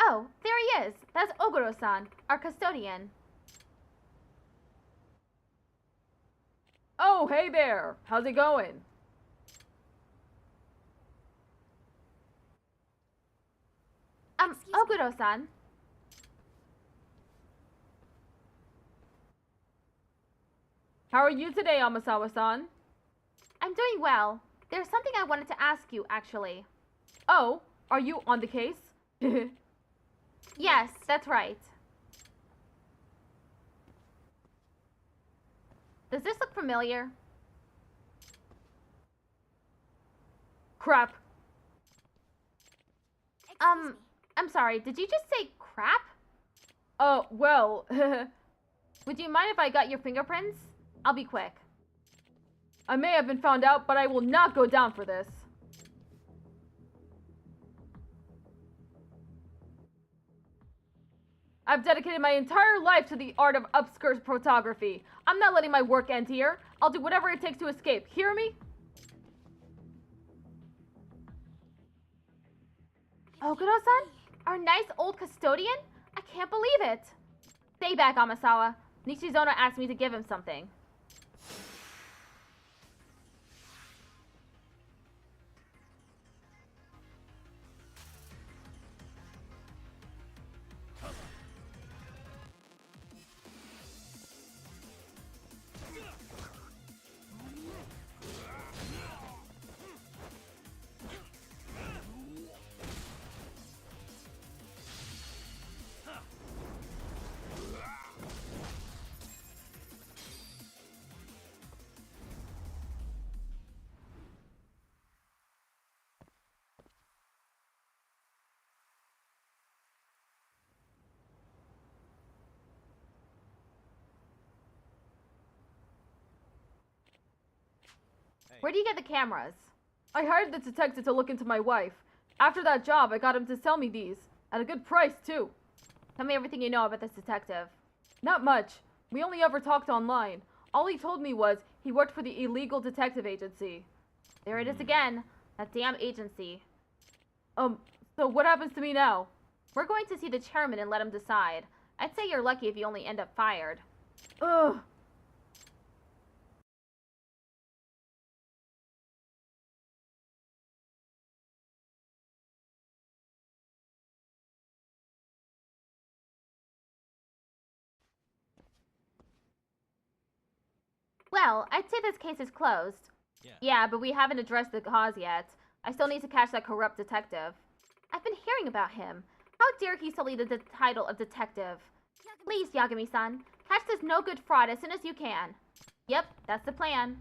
Oh, there he is! That's Oguro-san, our custodian. Oh, hey there! How's it going? Oguro-san. How are you today, Amasawa-san? I'm doing well. There's something I wanted to ask you, actually. Oh, are you on the case? Yes, that's right. Does this look familiar? Crap. Excuse me. I'm sorry, did you just say crap? Oh, well, Would you mind if I got your fingerprints? I'll be quick. I may have been found out, but I will not go down for this. I've dedicated my entire life to the art of upskirt photography. I'm not letting my work end here. I'll do whatever it takes to escape. Hear me? Oguro-san? Our nice old custodian? I can't believe it. Stay back, Amasawa. Nishizono asked me to give him something. Where do you get the cameras? I hired the detective to look into my wife. After that job, I got him to sell me these. At a good price, too. Tell me everything you know about this detective. Not much. We only ever talked online. All he told me was he worked for the illegal detective agency. There it is again. That damn agency. So what happens to me now? We're going to see the chairman and let him decide. I'd say you're lucky if you only end up fired. Ugh. Well, I'd say this case is closed. Yeah, but we haven't addressed the cause yet. I still need to catch that corrupt detective. I've been hearing about him. How dare he sully the title of detective? Please, Yagami-san, catch this no-good fraud as soon as you can. Yep, that's the plan.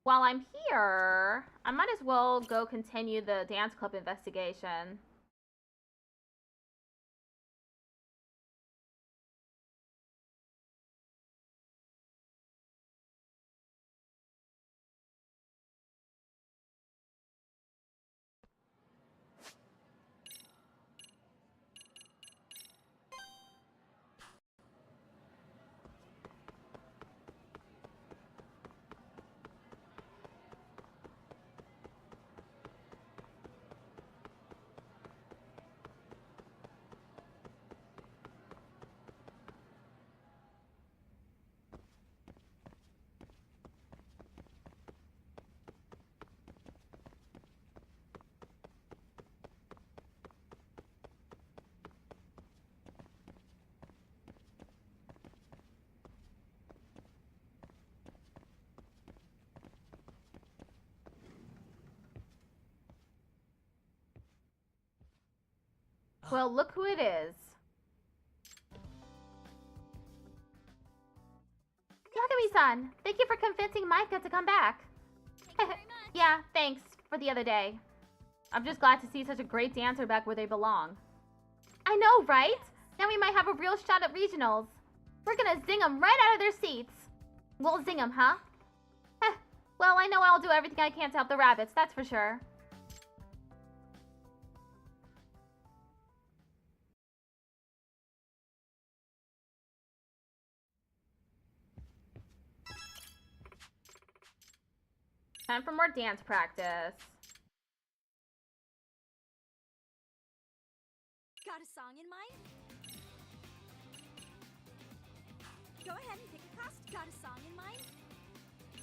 While I'm here, I might as well go continue the dance club investigation. Well, look who it is. Yagami-san, thank you for convincing Micah to come back. Yeah, thanks for the other day. I'm just glad to see such a great dancer back where they belong. I know, right? Now we might have a real shot at regionals. We're gonna zing them right out of their seats. We'll zing them, huh? Well, I know I'll do everything I can to help the rabbits, that's for sure. Time for more dance practice. Got a song in mind? Go ahead and pick a costume. Got a song in mind?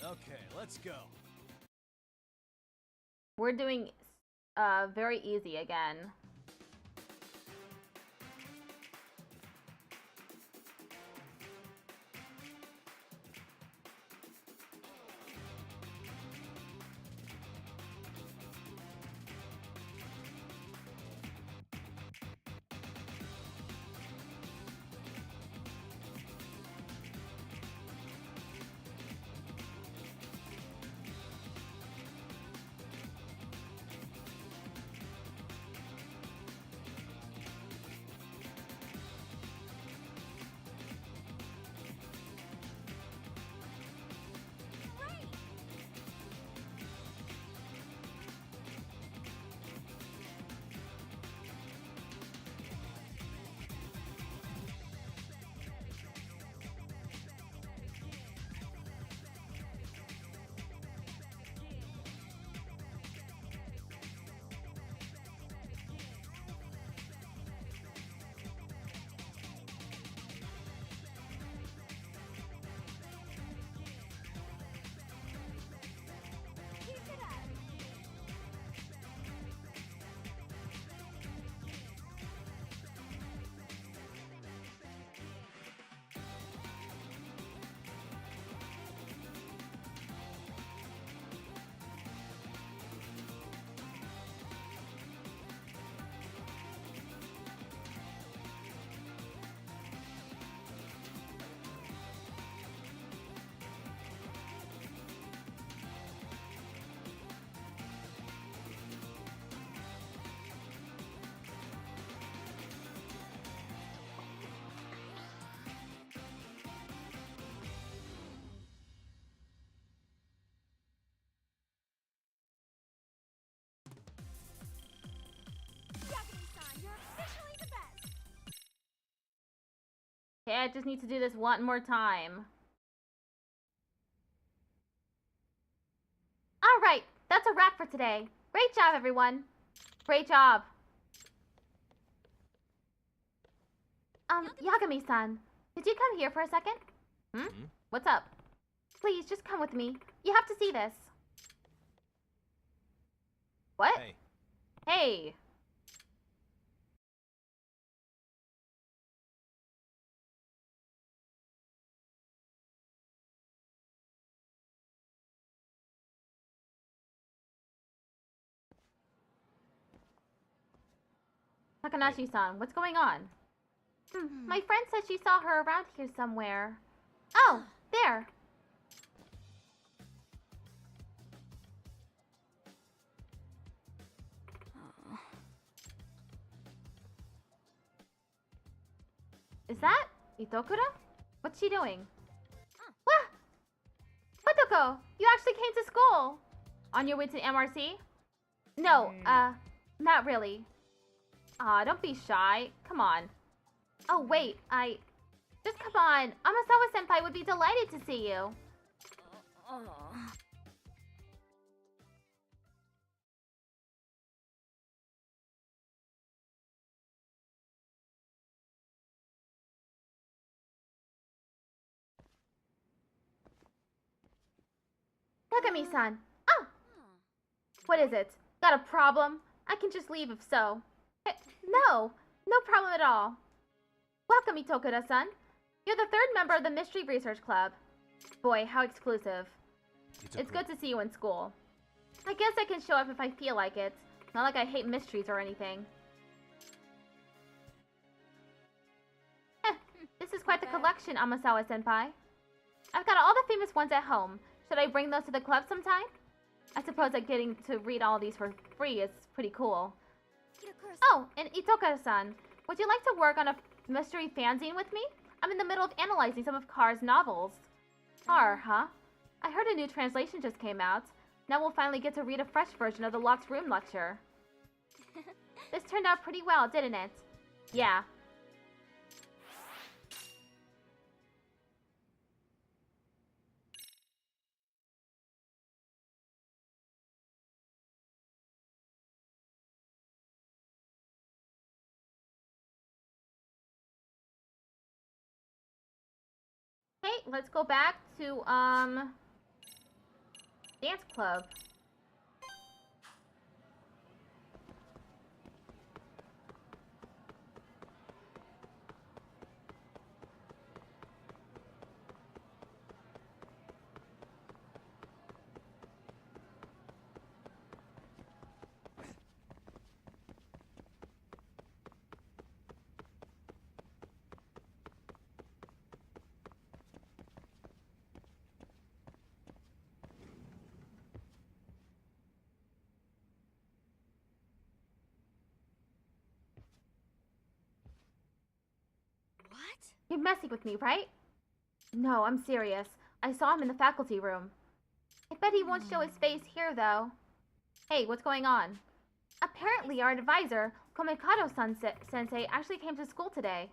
Okay, let's go. We're doing very easy again. Yagami-san, you're officially the best! Okay, I just need to do this one more time. Alright, that's a wrap for today. Great job, everyone. Great job. Yagami-san, did you come here for a second? Hmm? What's up? Please, just come with me. You have to see this. What? Hey. Hey. Takanashi-san, what's going on? My friend said she saw her around here somewhere. Oh, there. Is that Itokura? What's she doing? What? Otoko, you actually came to school. On your way to MRC? No, not really. Aw, don't be shy. Come on. Oh, wait, just come on. Amasawa-senpai would be delighted to see you. Yagami-san. Oh! What is it? Got a problem? I can just leave if so. No problem at all. Welcome, Itokura-san. You're the third member of the Mystery Research Club. Boy, how exclusive. It's good to see you in school. I guess I can show up if I feel like it. Not like I hate mysteries or anything. This is quite the collection, Amasawa-senpai. I've got all the famous ones at home. Should I bring those to the club sometime? I suppose that getting to read all these for free is pretty cool. Oh, and Itoka-san, would you like to work on a mystery fanzine with me? I'm in the middle of analyzing some of Carr's novels. Carr, huh? I heard a new translation just came out. Now we'll finally get to read a fresh version of the Locked Room lecture. This turned out pretty well, didn't it? Yeah. Okay, let's go back to, dance club. What? You're messing with me, right? No, I'm serious. I saw him in the faculty room. I bet he won't show his face here, though. Hey, what's going on? Apparently, our advisor, Komikado-sensei, actually came to school today.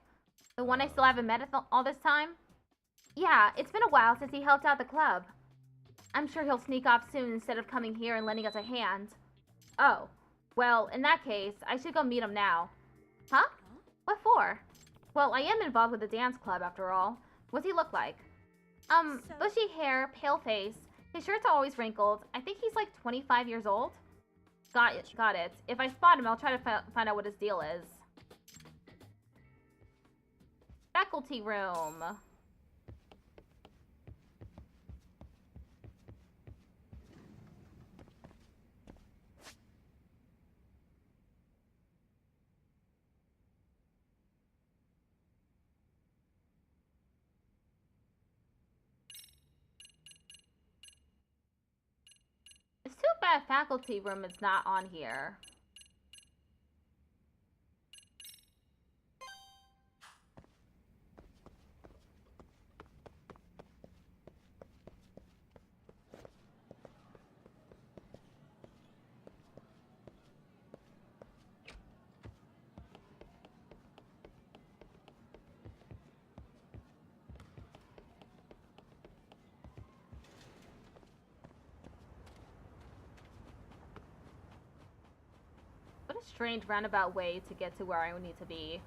The one I still haven't met all this time? Yeah, it's been a while since he helped out the club. I'm sure he'll sneak off soon instead of coming here and lending us a hand. Oh, well, in that case, I should go meet him now. Huh? What for? Well, I am involved with the dance club, after all. What's he look like? Bushy hair, pale face. His shirts are always wrinkled. I think he's like 25 years old. Got it. If I spot him, I'll try to find out what his deal is. Faculty room. It's too bad faculty room is not on here. What a strange roundabout way to get to where I need to be.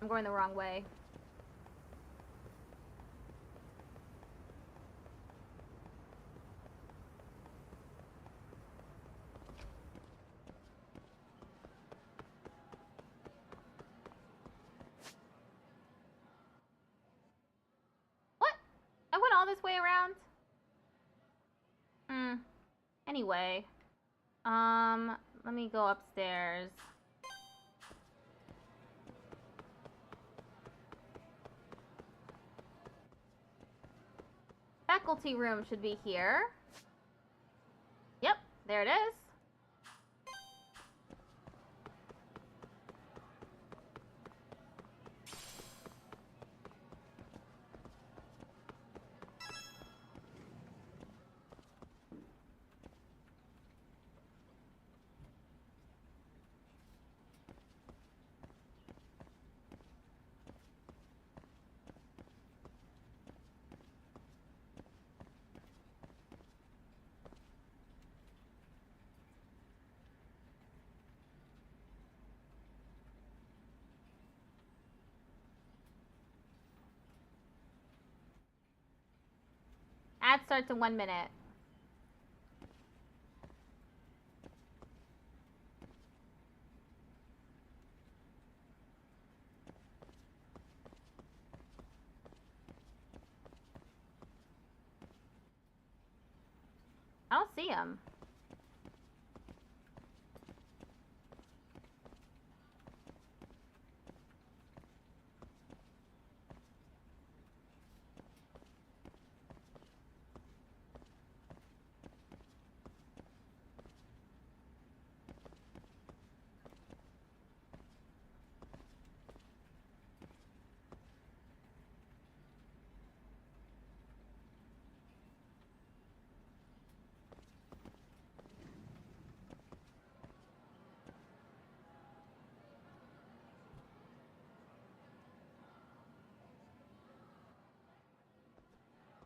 I'm going the wrong way. What? I went all this way around? Anyway. Let me go upstairs. Faculty room should be here. Yep, there it is. Ad starts in 1 minute. I don't see him.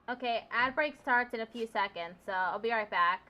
Okay, ad break starts in a few seconds, so I'll be right back.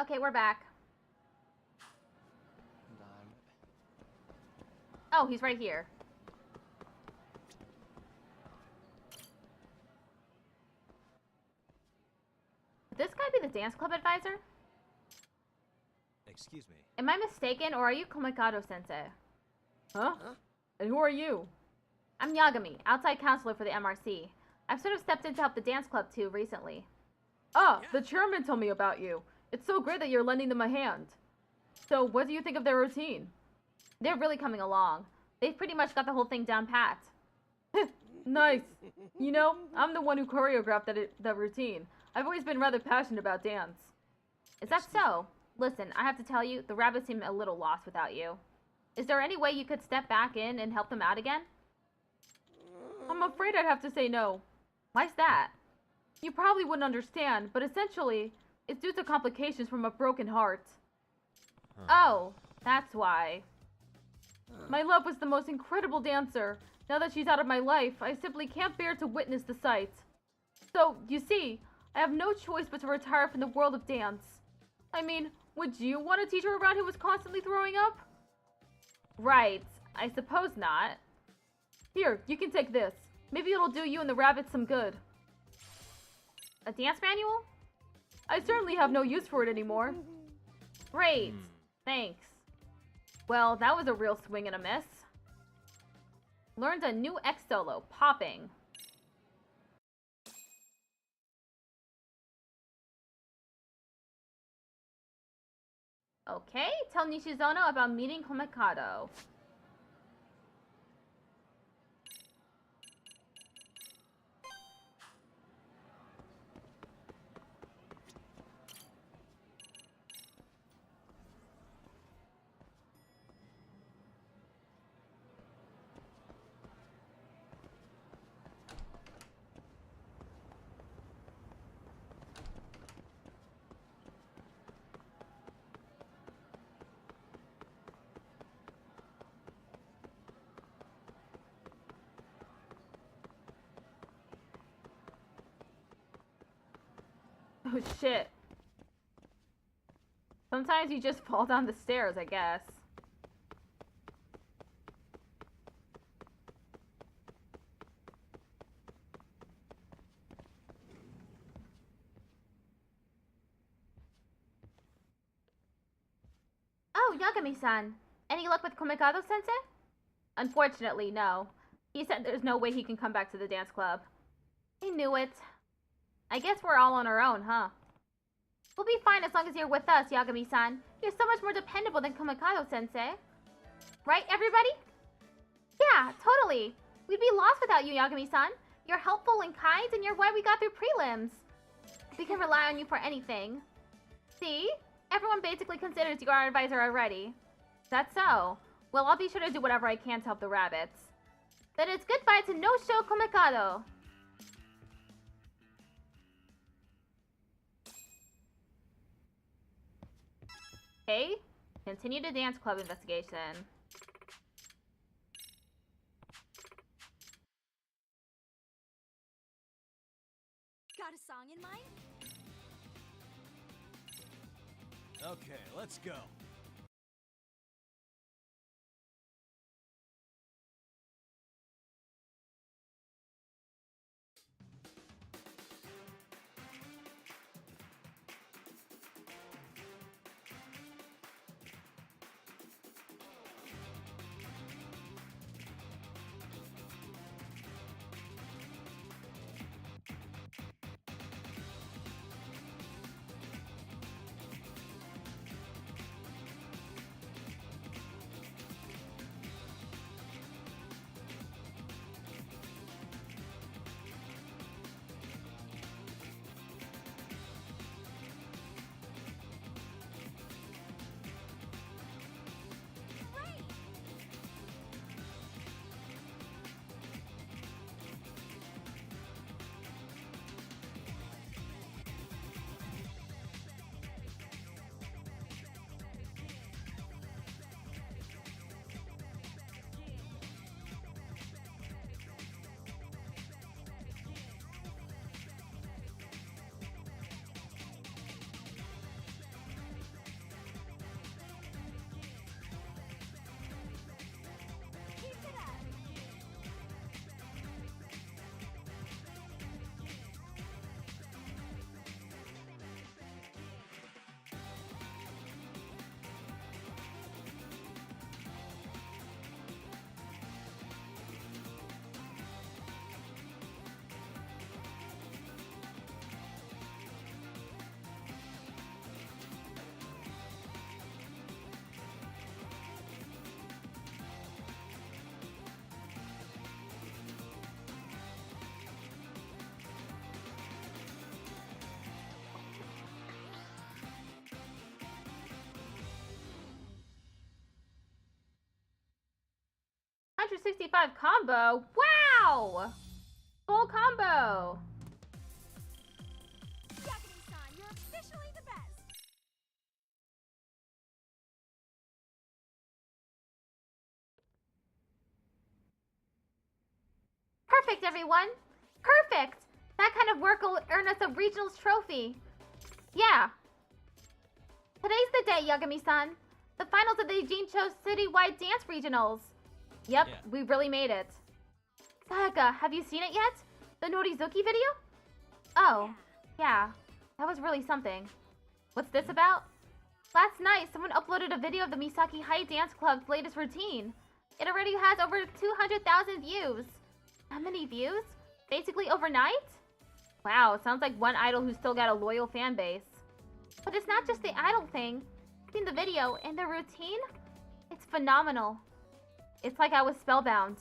Okay, we're back. Oh, he's right here. Could this guy be the dance club advisor? Excuse me. Am I mistaken, or are you Komikado-sensei? Huh? And who are you? I'm Yagami, outside counselor for the MRC. I've sort of stepped in to help the dance club too recently. Ah, the chairman told me about you. It's so great that you're lending them a hand. So, what do you think of their routine? They're really coming along. They've pretty much got the whole thing down pat. Nice. You know, I'm the one who choreographed that routine. I've always been rather passionate about dance. Is that so? Listen, I have to tell you, the rabbits seem a little lost without you. Is there any way you could step back in and help them out again? I'm afraid I'd have to say no. Why's that? You probably wouldn't understand, but essentially, it's due to complications from a broken heart. Oh, that's why. My love was the most incredible dancer. Now that she's out of my life, I simply can't bear to witness the sight. So, you see, I have no choice but to retire from the world of dance. I mean, would you want a teacher around who was constantly throwing up? Right. I suppose not. Here, you can take this. Maybe it'll do you and the rabbits some good. A dance manual? I certainly have no use for it anymore. Great. Thanks. Well, that was a real swing and a miss. Learned a new X solo, popping. Okay, tell Nishizono about meeting Komikado. Oh shit. Sometimes you just fall down the stairs, I guess. Oh, Yagami-san. Any luck with Komikado-sensei? Unfortunately, no. He said there's no way he can come back to the dance club. I knew it. I guess we're all on our own, huh? We'll be fine as long as you're with us, Yagami-san. You're so much more dependable than Komikado-sensei. Right, everybody? Yeah, totally. We'd be lost without you, Yagami-san. You're helpful and kind, and you're why we got through prelims. We can rely on you for anything. See? Everyone basically considers you our advisor already. That's so. Well, I'll be sure to do whatever I can to help the rabbits. Then it's goodbye to no-show Komikado. Okay, continue the dance club investigation. Got a song in mind? Okay, let's go. 165 combo? Wow! Full combo! Yagami-san, you're officially the best. Perfect, everyone! Perfect! That kind of work will earn us a regionals trophy. Yeah. Today's the day, Yagami-san. The finals of the Jincho Citywide Dance Regionals. Yep, Yeah. we really made it. Sayaka, have you seen it yet? The Norizuki video? Oh, yeah. That was really something. What's this about? Last night, someone uploaded a video of the Misaki High Dance Club's latest routine. It already has over 200,000 views. How many views? Basically overnight? Wow, sounds like one idol who's still got a loyal fan base. But it's not just the idol thing. Seen the video and the routine? It's phenomenal. It's like I was spellbound.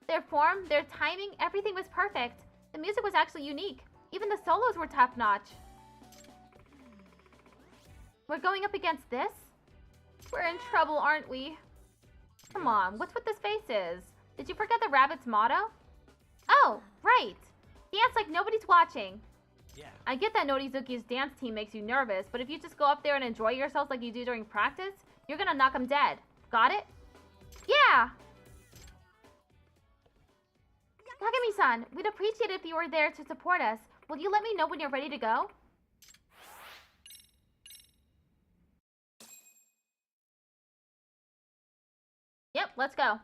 Their form, their timing, everything was perfect. The music was actually unique. Even the solos were top-notch. We're going up against this? We're in trouble, aren't we? Come on, what's with this faces? Did you forget the rabbit's motto? Oh, right. Dance like nobody's watching. Yeah. I get that Norizuki's dance team makes you nervous, but if you just go up there and enjoy yourselves like you do during practice, you're gonna knock them dead. Got it? Yeah! Yagami-san, we'd appreciate it if you were there to support us. Will you let me know when you're ready to go? Yep, let's go.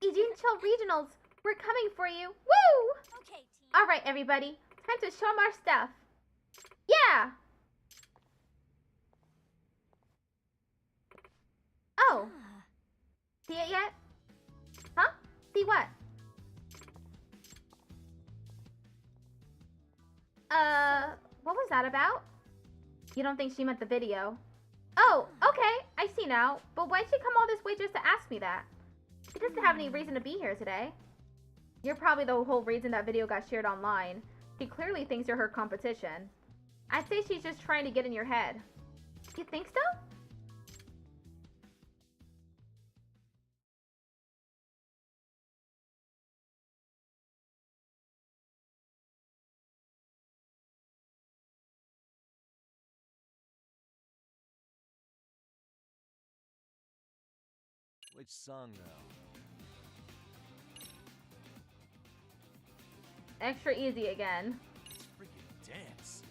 Ijincho Regionals, we're coming for you. Woo! Okay, team. Alright, everybody. Time to show them our stuff. Yeah! Oh, see it yet? Huh? See what? What was that about? You don't think she meant the video? Oh, okay, I see now. But why'd she come all this way just to ask me that? She doesn't have any reason to be here today. You're probably the whole reason that video got shared online. She clearly thinks you're her competition. I'd say she's just trying to get in your head. You think so? Which song, though? Extra easy again. It's freaking dance.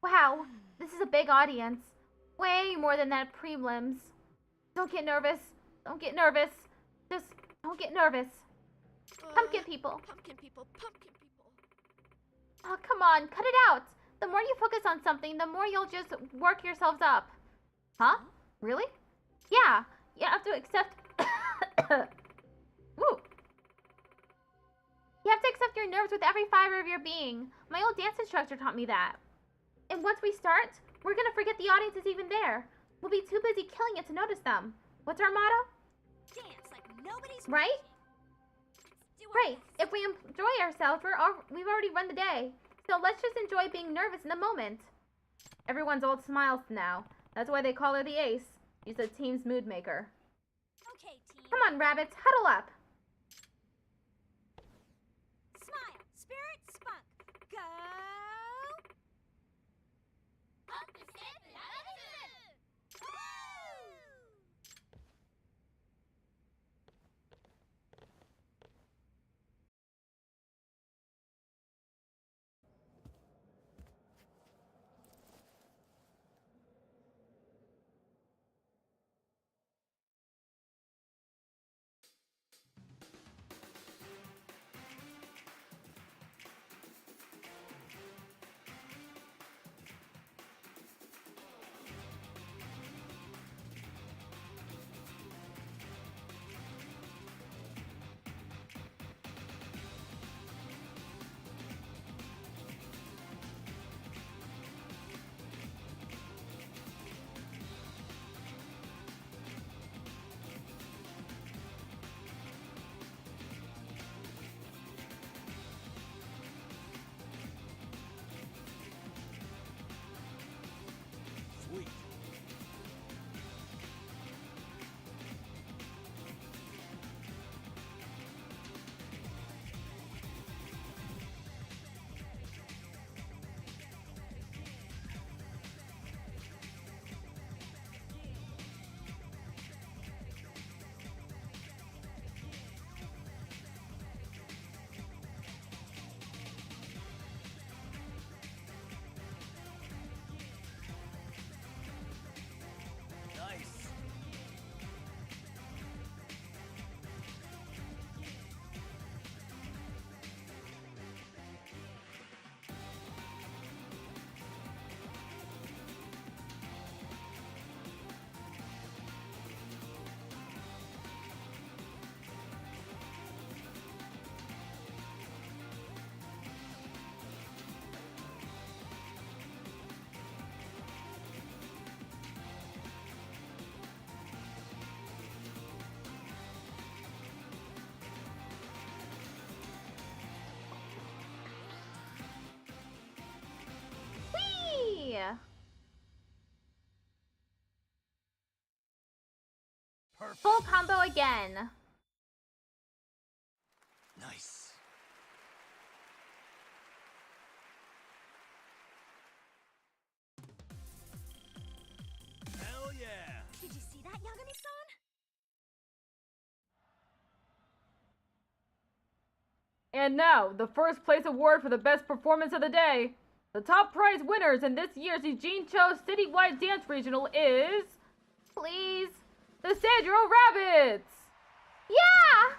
Wow, this is a big audience. Way more than that prelims. Don't get nervous. Don't get nervous. Just don't get nervous. Pumpkin people. Pumpkin people, pumpkin people. Oh, come on, cut it out. The more you focus on something, the more you'll just work yourselves up. Huh? Really? Yeah, you have to accept... Woo. You have to accept your nerves with every fiber of your being. My old dance instructor taught me that. And once we start, we're gonna forget the audience is even there. We'll be too busy killing it to notice them. What's our motto? Dance like nobody's Right? watching. Let's do our Right. best. If we enjoy ourselves, we've already run the day. So let's just enjoy being nervous in the moment. Everyone's all smiles now. That's why they call her the ace. She's the team's mood maker. Okay, team. Come on, rabbits, huddle up. Smile, spirit, spunk. Go! Perfect. Full combo again. Nice. Hell yeah. Did you see that, Yagami-san? And now, the first place award for the best performance of the day. The top prize winners in this year's Eugene Cho Citywide Dance Regional is... Please. the Sandro Rabbits! Yeah!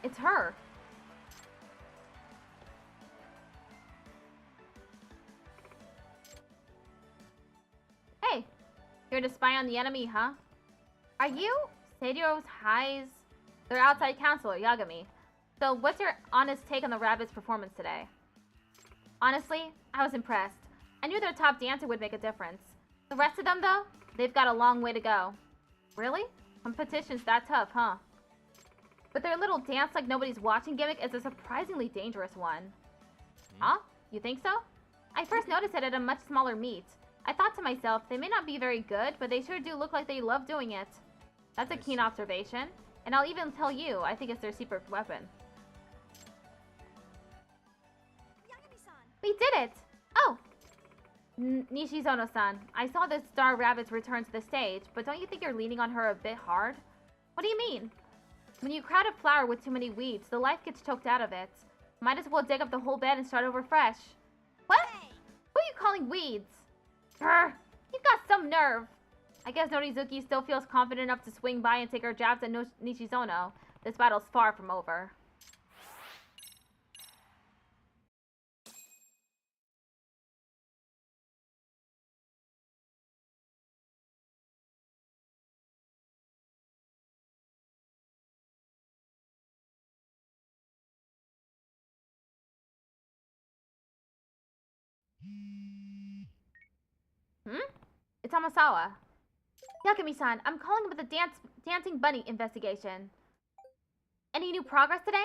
It's her. Hey, here to spy on the enemy, huh? Are you Sadio's High's? Their outside counselor, Yagami. So what's your honest take on the Rabbits' performance today? Honestly, I was impressed. I knew their top dancer would make a difference. The rest of them, though, they've got a long way to go. Really? Competition's that tough, huh? But their little dance like nobody's watching gimmick is a surprisingly dangerous one. Huh? You think so? I first noticed it at a much smaller meet. I thought to myself, they may not be very good, but they sure do look like they love doing it. That's a keen observation. And I'll even tell you, I think it's their secret weapon. Yagami-san. We did it! Oh! Nishizono-san, I saw the Star Rabbits return to the stage, but don't you think you're leaning on her a bit hard? What do you mean? When you crowd a flower with too many weeds, the life gets choked out of it. Might as well dig up the whole bed and start over fresh. What? Hey! Who are you calling weeds? Grr! You've got some nerve! I guess Norizuki still feels confident enough to swing by and take her jabs at Nishizono. This battle's far from over. It's Amasawa. Yakumi-san, I'm calling about the dancing bunny investigation. Any new progress today?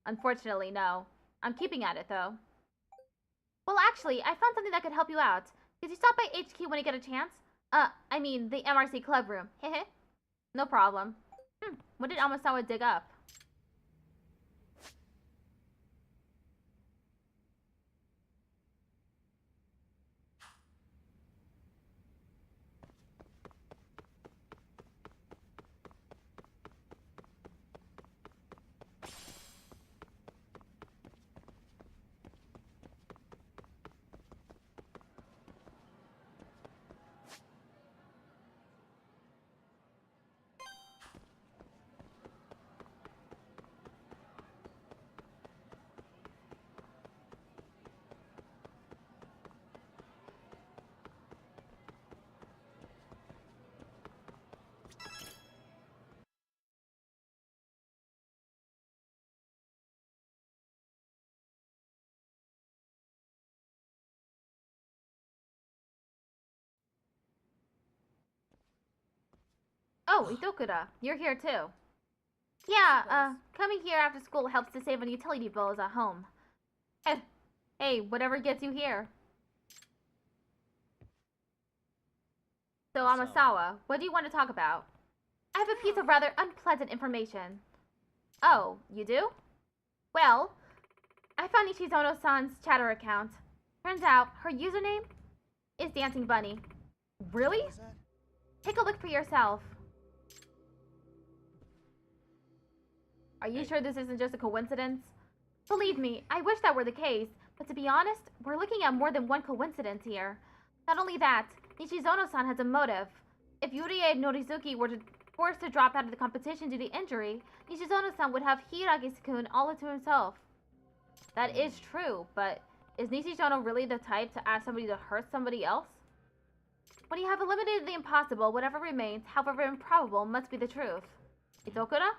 Unfortunately, no. I'm keeping at it, though. Well, actually, I found something that could help you out. Could you stop by HQ when you get a chance? I mean, the MRC club room. Hehe. No problem. What did Amasawa dig up? Oh, Itokura, you're here too. Yeah, coming here after school helps to save on utility bills at home. Hey, whatever gets you here. So, Amasawa, what do you want to talk about? I have a piece of rather unpleasant information. Oh, you do? Well, I found Nishizono-san's chatter account. Turns out, her username is Dancing Bunny. Really? Take a look for yourself. Are you sure this isn't just a coincidence? Believe me, I wish that were the case, but to be honest, we're looking at more than one coincidence here. Not only that, Nishizono-san has a motive. If Yurie and Norizuki were forced to drop out of the competition due to injury, Nishizono-san would have Hiragi-kun all to himself. That is true, but is Nishizono really the type to ask somebody to hurt somebody else? When you have eliminated the impossible, whatever remains, however improbable, must be the truth. Itokura?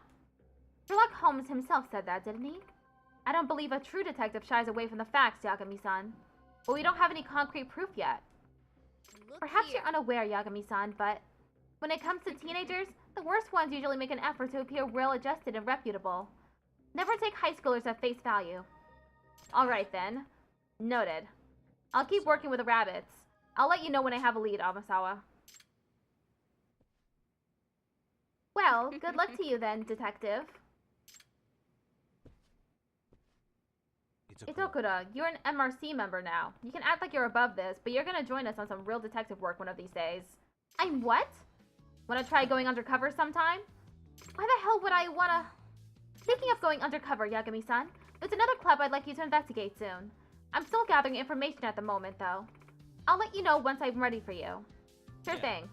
Sherlock Holmes himself said that, didn't he? I don't believe a true detective shies away from the facts, Yagami-san. But we don't have any concrete proof yet. Perhaps you're unaware, Yagami-san, but when it comes to teenagers, the worst ones usually make an effort to appear well-adjusted and reputable. Never take high schoolers at face value. Alright then. Noted. I'll keep working with the rabbits. I'll let you know when I have a lead, Amasawa. Well, good luck to you then, detective. Itokura, you're an MRC member now. You can act like you're above this, but you're gonna join us on some real detective work one of these days. I'm what? Wanna try going undercover sometime? Why the hell would I wanna... Speaking of going undercover, Yagami-san, there's another club I'd like you to investigate soon. I'm still gathering information at the moment, though. I'll let you know once I'm ready for you. Sure thing.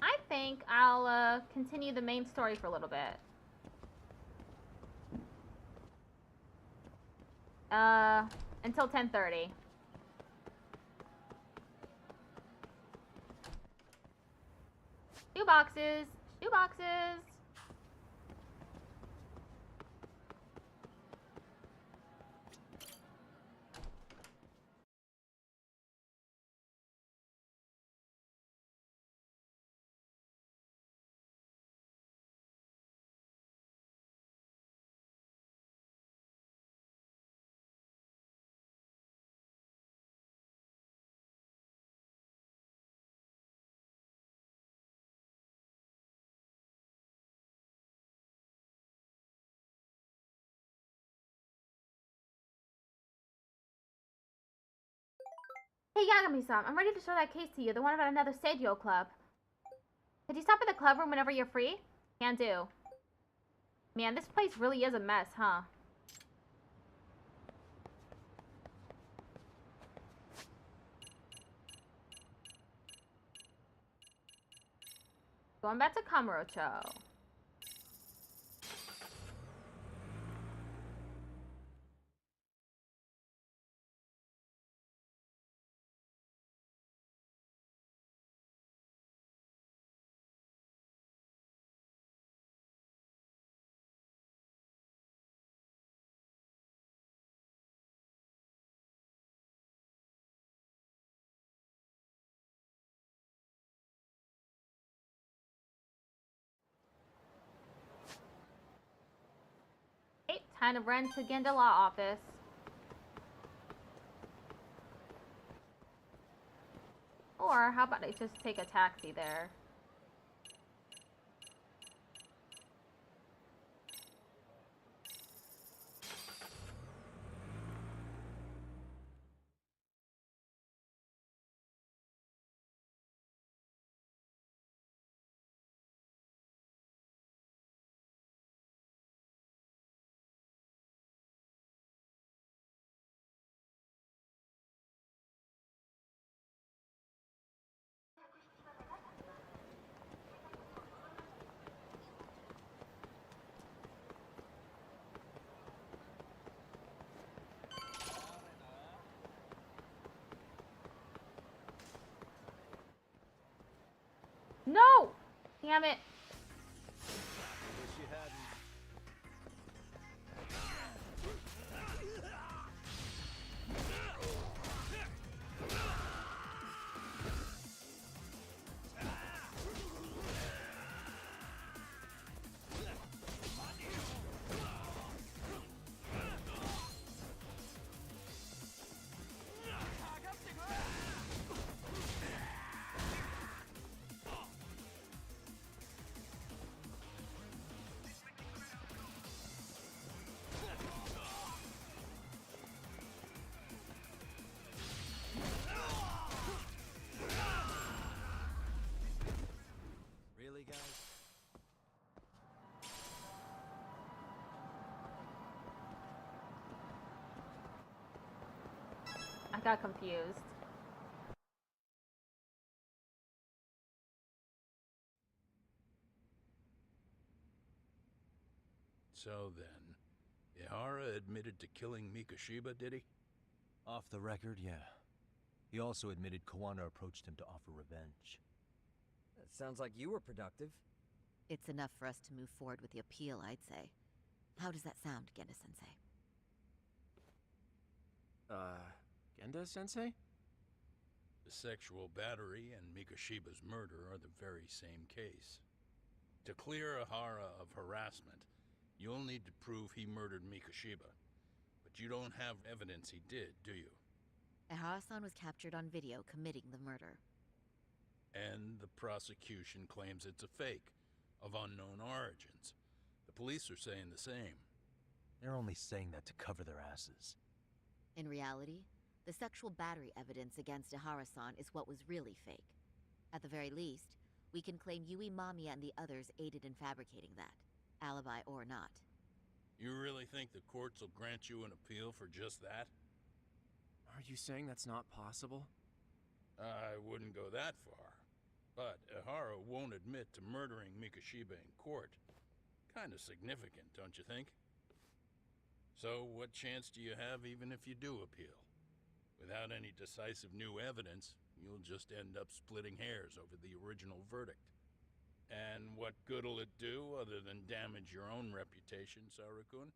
I think I'll continue the main story for a little bit. Until 10:30. Shoe boxes! Shoe boxes! Hey Yagami-san, I'm ready to show that case to you, the one about another Seijo club. Could you stop at the club room whenever you're free? Can do. Man, this place really is a mess, huh? Going back to Kamurocho. Okay, time to run to Genda Law Office. Or how about I just take a taxi there? No! Damn it. Wish you hadn't. Really, guys? I got confused. So then, Ihara Hara admitted to killing Mikoshiba, did he? Off the record, yeah. He also admitted Kawana approached him to offer revenge. That sounds like you were productive. It's enough for us to move forward with the appeal, I'd say. How does that sound, Genda-sensei? Genda-sensei? The sexual battery and Mikoshiba's murder are the very same case. To clear Hara of harassment, you'll need to prove he murdered Mikoshiba. But you don't have evidence he did, do you? Ehara-san was captured on video committing the murder. And the prosecution claims it's a fake, of unknown origins. The police are saying the same. They're only saying that to cover their asses. In reality, the sexual battery evidence against Ehara-san is what was really fake. At the very least, we can claim Yui Mamiya and the others aided in fabricating that, alibi or not. You really think the courts will grant you an appeal for just that? Are you saying that's not possible? I wouldn't go that far. But Ehara won't admit to murdering Mikoshiba in court. Kinda significant, don't you think? So what chance do you have even if you do appeal? Without any decisive new evidence, you'll just end up splitting hairs over the original verdict. And what good'll it do other than damage your own reputation, Saru-kun?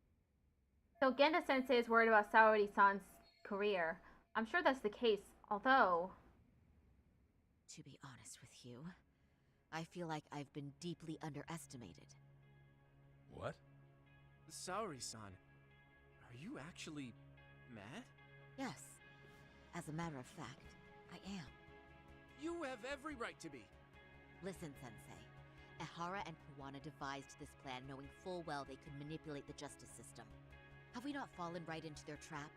So Genda-sensei is worried about Saori-san's career. I'm sure that's the case, although... To be honest with you, I feel like I've been deeply underestimated. What? Saori-san, are you actually mad? Yes. As a matter of fact, I am. You have every right to be. Listen, Sensei. Ehara and Kawana devised this plan knowing full well they could manipulate the justice system. Have we not fallen right into their trap?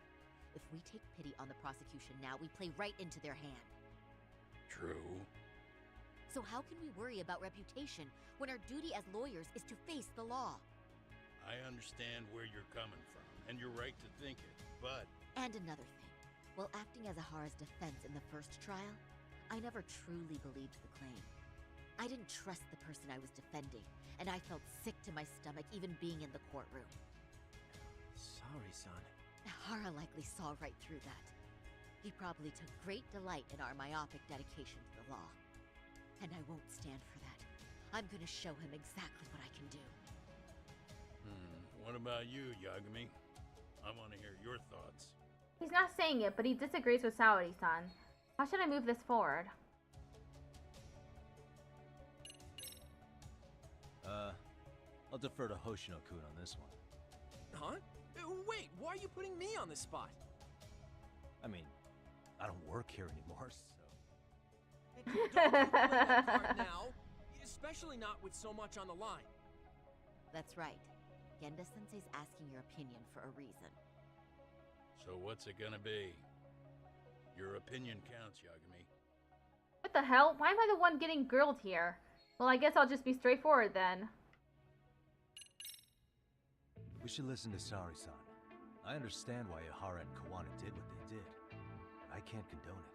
If we take pity on the prosecution now, we play right into their hand. True. So how can we worry about reputation when our duty as lawyers is to face the law? I understand where you're coming from, and you're right to think it, but... And another thing. While acting as Ahara's defense in the first trial, I never truly believed the claim. I didn't trust the person I was defending, and I felt sick to my stomach even being in the courtroom. Saori-san. Ahara likely saw right through that. He probably took great delight in our myopic dedication to the law. And I won't stand for that. I'm gonna show him exactly what I can do. What about you, Yagami? I want to hear your thoughts. He's not saying it, but he disagrees with Saori-san. How should I move this forward? I'll defer to Hoshino-kun on this one. Huh? Wait, why are you putting me on the spot? I mean, I don't work here anymore, so... Don't play that card now, especially not with so much on the line. That's right. Genda-sensei's asking your opinion for a reason. So what's it gonna be? Your opinion counts, Yagami. What the hell? Why am I the one getting grilled here? Well, I guess I'll just be straightforward then. We should listen to Saori-san. I understand why Ehara and Kawana did what they did. But I can't condone it.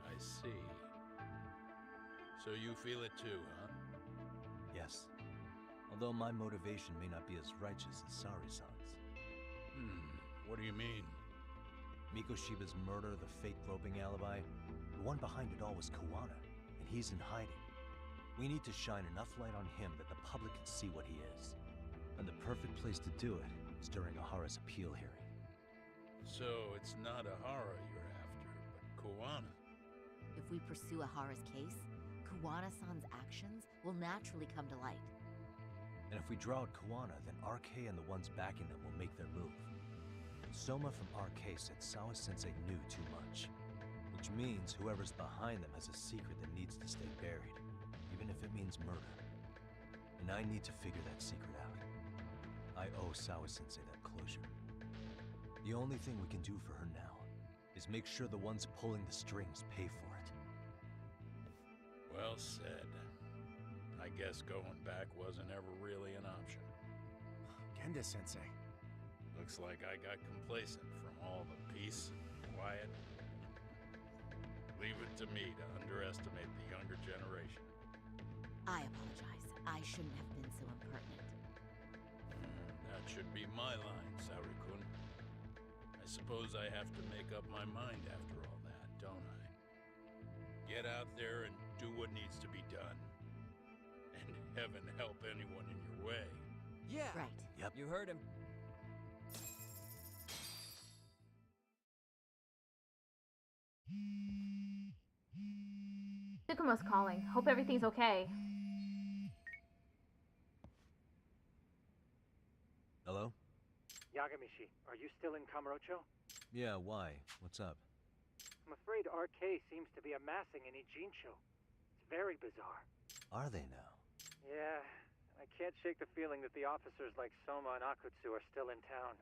I see. So you feel it too, huh? Yes. Although my motivation may not be as righteous as Saori-san's. What do you mean? Mikoshiba's murder, the fake groping alibi, the one behind it all was Kawana, and he's in hiding. We need to shine enough light on him that the public can see what he is. And the perfect place to do it is during Ahara's appeal hearing. So it's not Ehara you're after, but Kawana. If we pursue Ahara's case, Kawana-san's actions will naturally come to light. And if we draw out Kawana, then RK and the ones backing them will make their move. Soma from RK said Sawa-sensei knew too much. Which means whoever's behind them has a secret that needs to stay buried, even if it means murder. And I need to figure that secret out. I owe Sawa-sensei that closure. The only thing we can do for her now is make sure the ones pulling the strings pay for it. Well said. I guess going back wasn't ever really an option. Genda-sensei. Looks like I got complacent from all the peace and quiet. Leave it to me to underestimate the younger generation. I apologize. I shouldn't have been so impertinent. Now That should be my line, Saori-kun. I suppose I have to make up my mind after all that, don't I? Get out there and do what needs to be done. And heaven help anyone in your way. Yeah. Right. Yep. You heard him. Tsukumo's calling. Hope everything's okay. Hello? Yagamishi, are you still in Kamurocho? Yeah, why? What's up? I'm afraid RK seems to be amassing in Ijincho. It's very bizarre. Are they now? Yeah, I can't shake the feeling that the officers like Soma and Akutsu are still in town.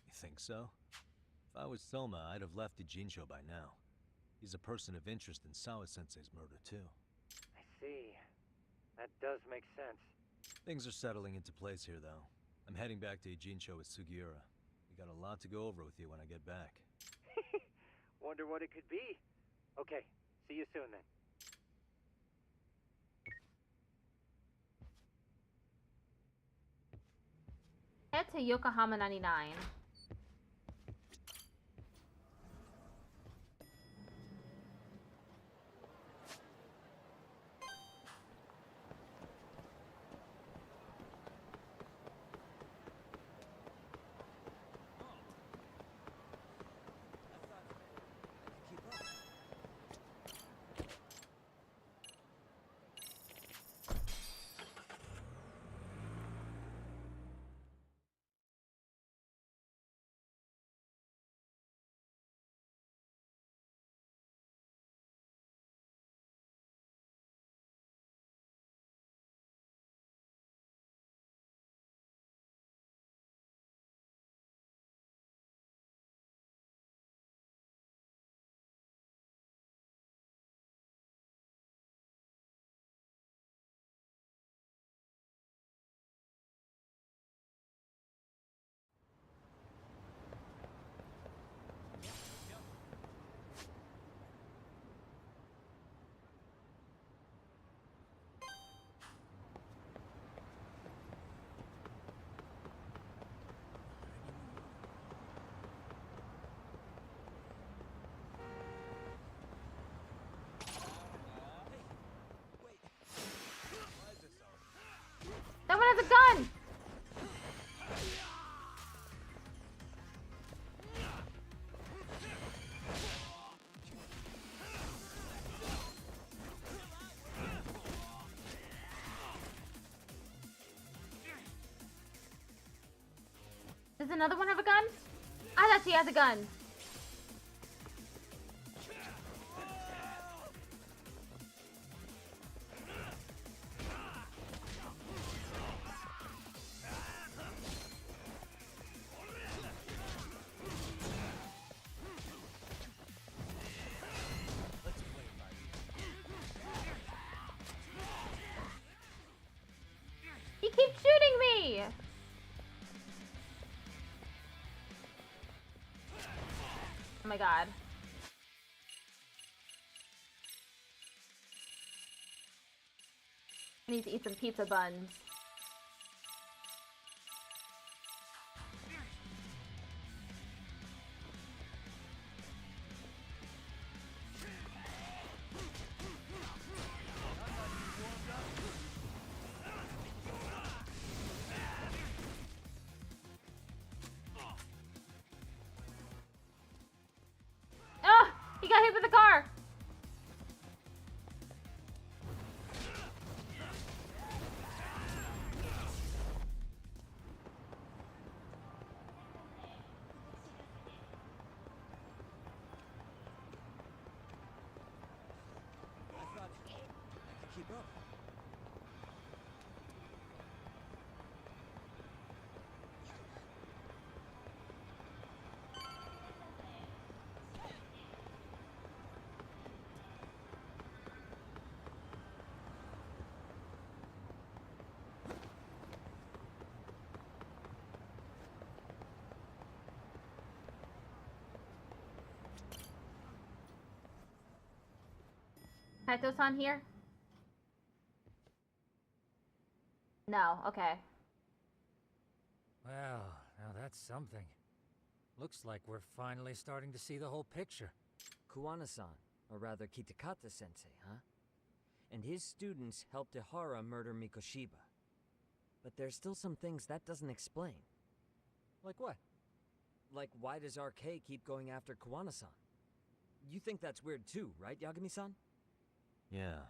You think so? If I was Soma, I'd have left Ijincho by now. He's a person of interest in Sawa-sensei's murder, too. I see. That does make sense. Things are settling into place here, though. I'm heading back to Ijincho with Sugiura. We got a lot to go over with you when I get back. Wonder what it could be. Okay, see you soon then. Head to Yokohama 99. That one has a gun! Does another one have a gun? I thought she has a gun. He keeps shooting me! Oh my god. I need to eat some pizza buns. Ah! He got hit with a car! I thought I could keep up. Kaito-san here? No, okay. Well, now that's something. Looks like we're finally starting to see the whole picture. Kuwana-san, or rather Kitakata-sensei, huh? And his students helped Ihara murder Mikoshiba. But there's still some things that doesn't explain. Like what? Like, why does RK keep going after Kuwana-san? You think that's weird too, right, Yagami-san? Yeah.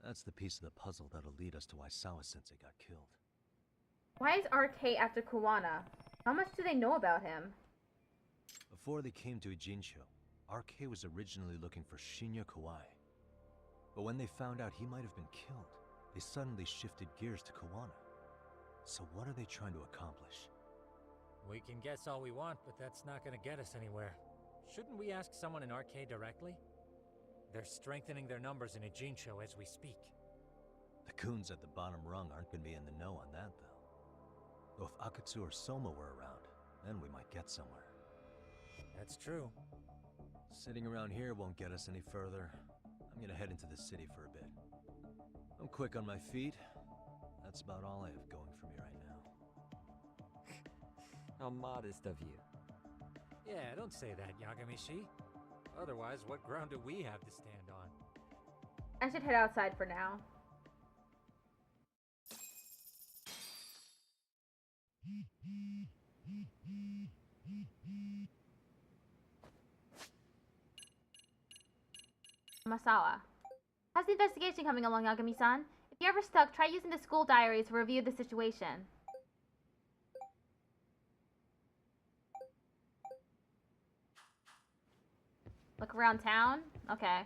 That's the piece of the puzzle that'll lead us to why Sawa-sensei got killed. Why is RK after Kuwana? How much do they know about him? Before they came to Ijincho, RK was originally looking for Shinya Kawai. But when they found out he might have been killed, they suddenly shifted gears to Kuwana. So what are they trying to accomplish? We can guess all we want, but that's not gonna get us anywhere. Shouldn't we ask someone in RK directly? They're strengthening their numbers in Ijincho as we speak. The goons at the bottom rung aren't gonna be in the know on that, though. Though if Akatsu or Soma were around, then we might get somewhere. That's true. Sitting around here won't get us any further. I'm gonna head into the city for a bit. I'm quick on my feet. That's about all I have going for me right now. How modest of you. Yeah, don't say that, Yagami-shi. Otherwise, what ground do we have to stand on? I should head outside for now. Masawa. How's the investigation coming along, Yagami-san? If you're ever stuck, try using the school diary to review the situation. Look around town? Okay.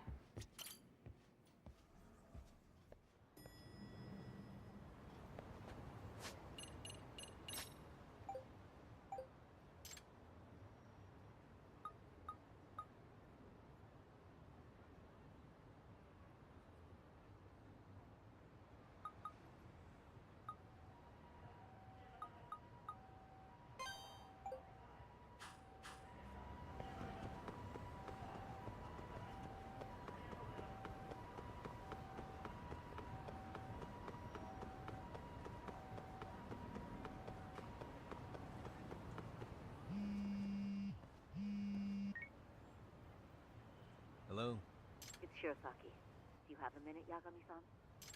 Hello? It's Shirosaki. Do you have a minute, Yagami-san?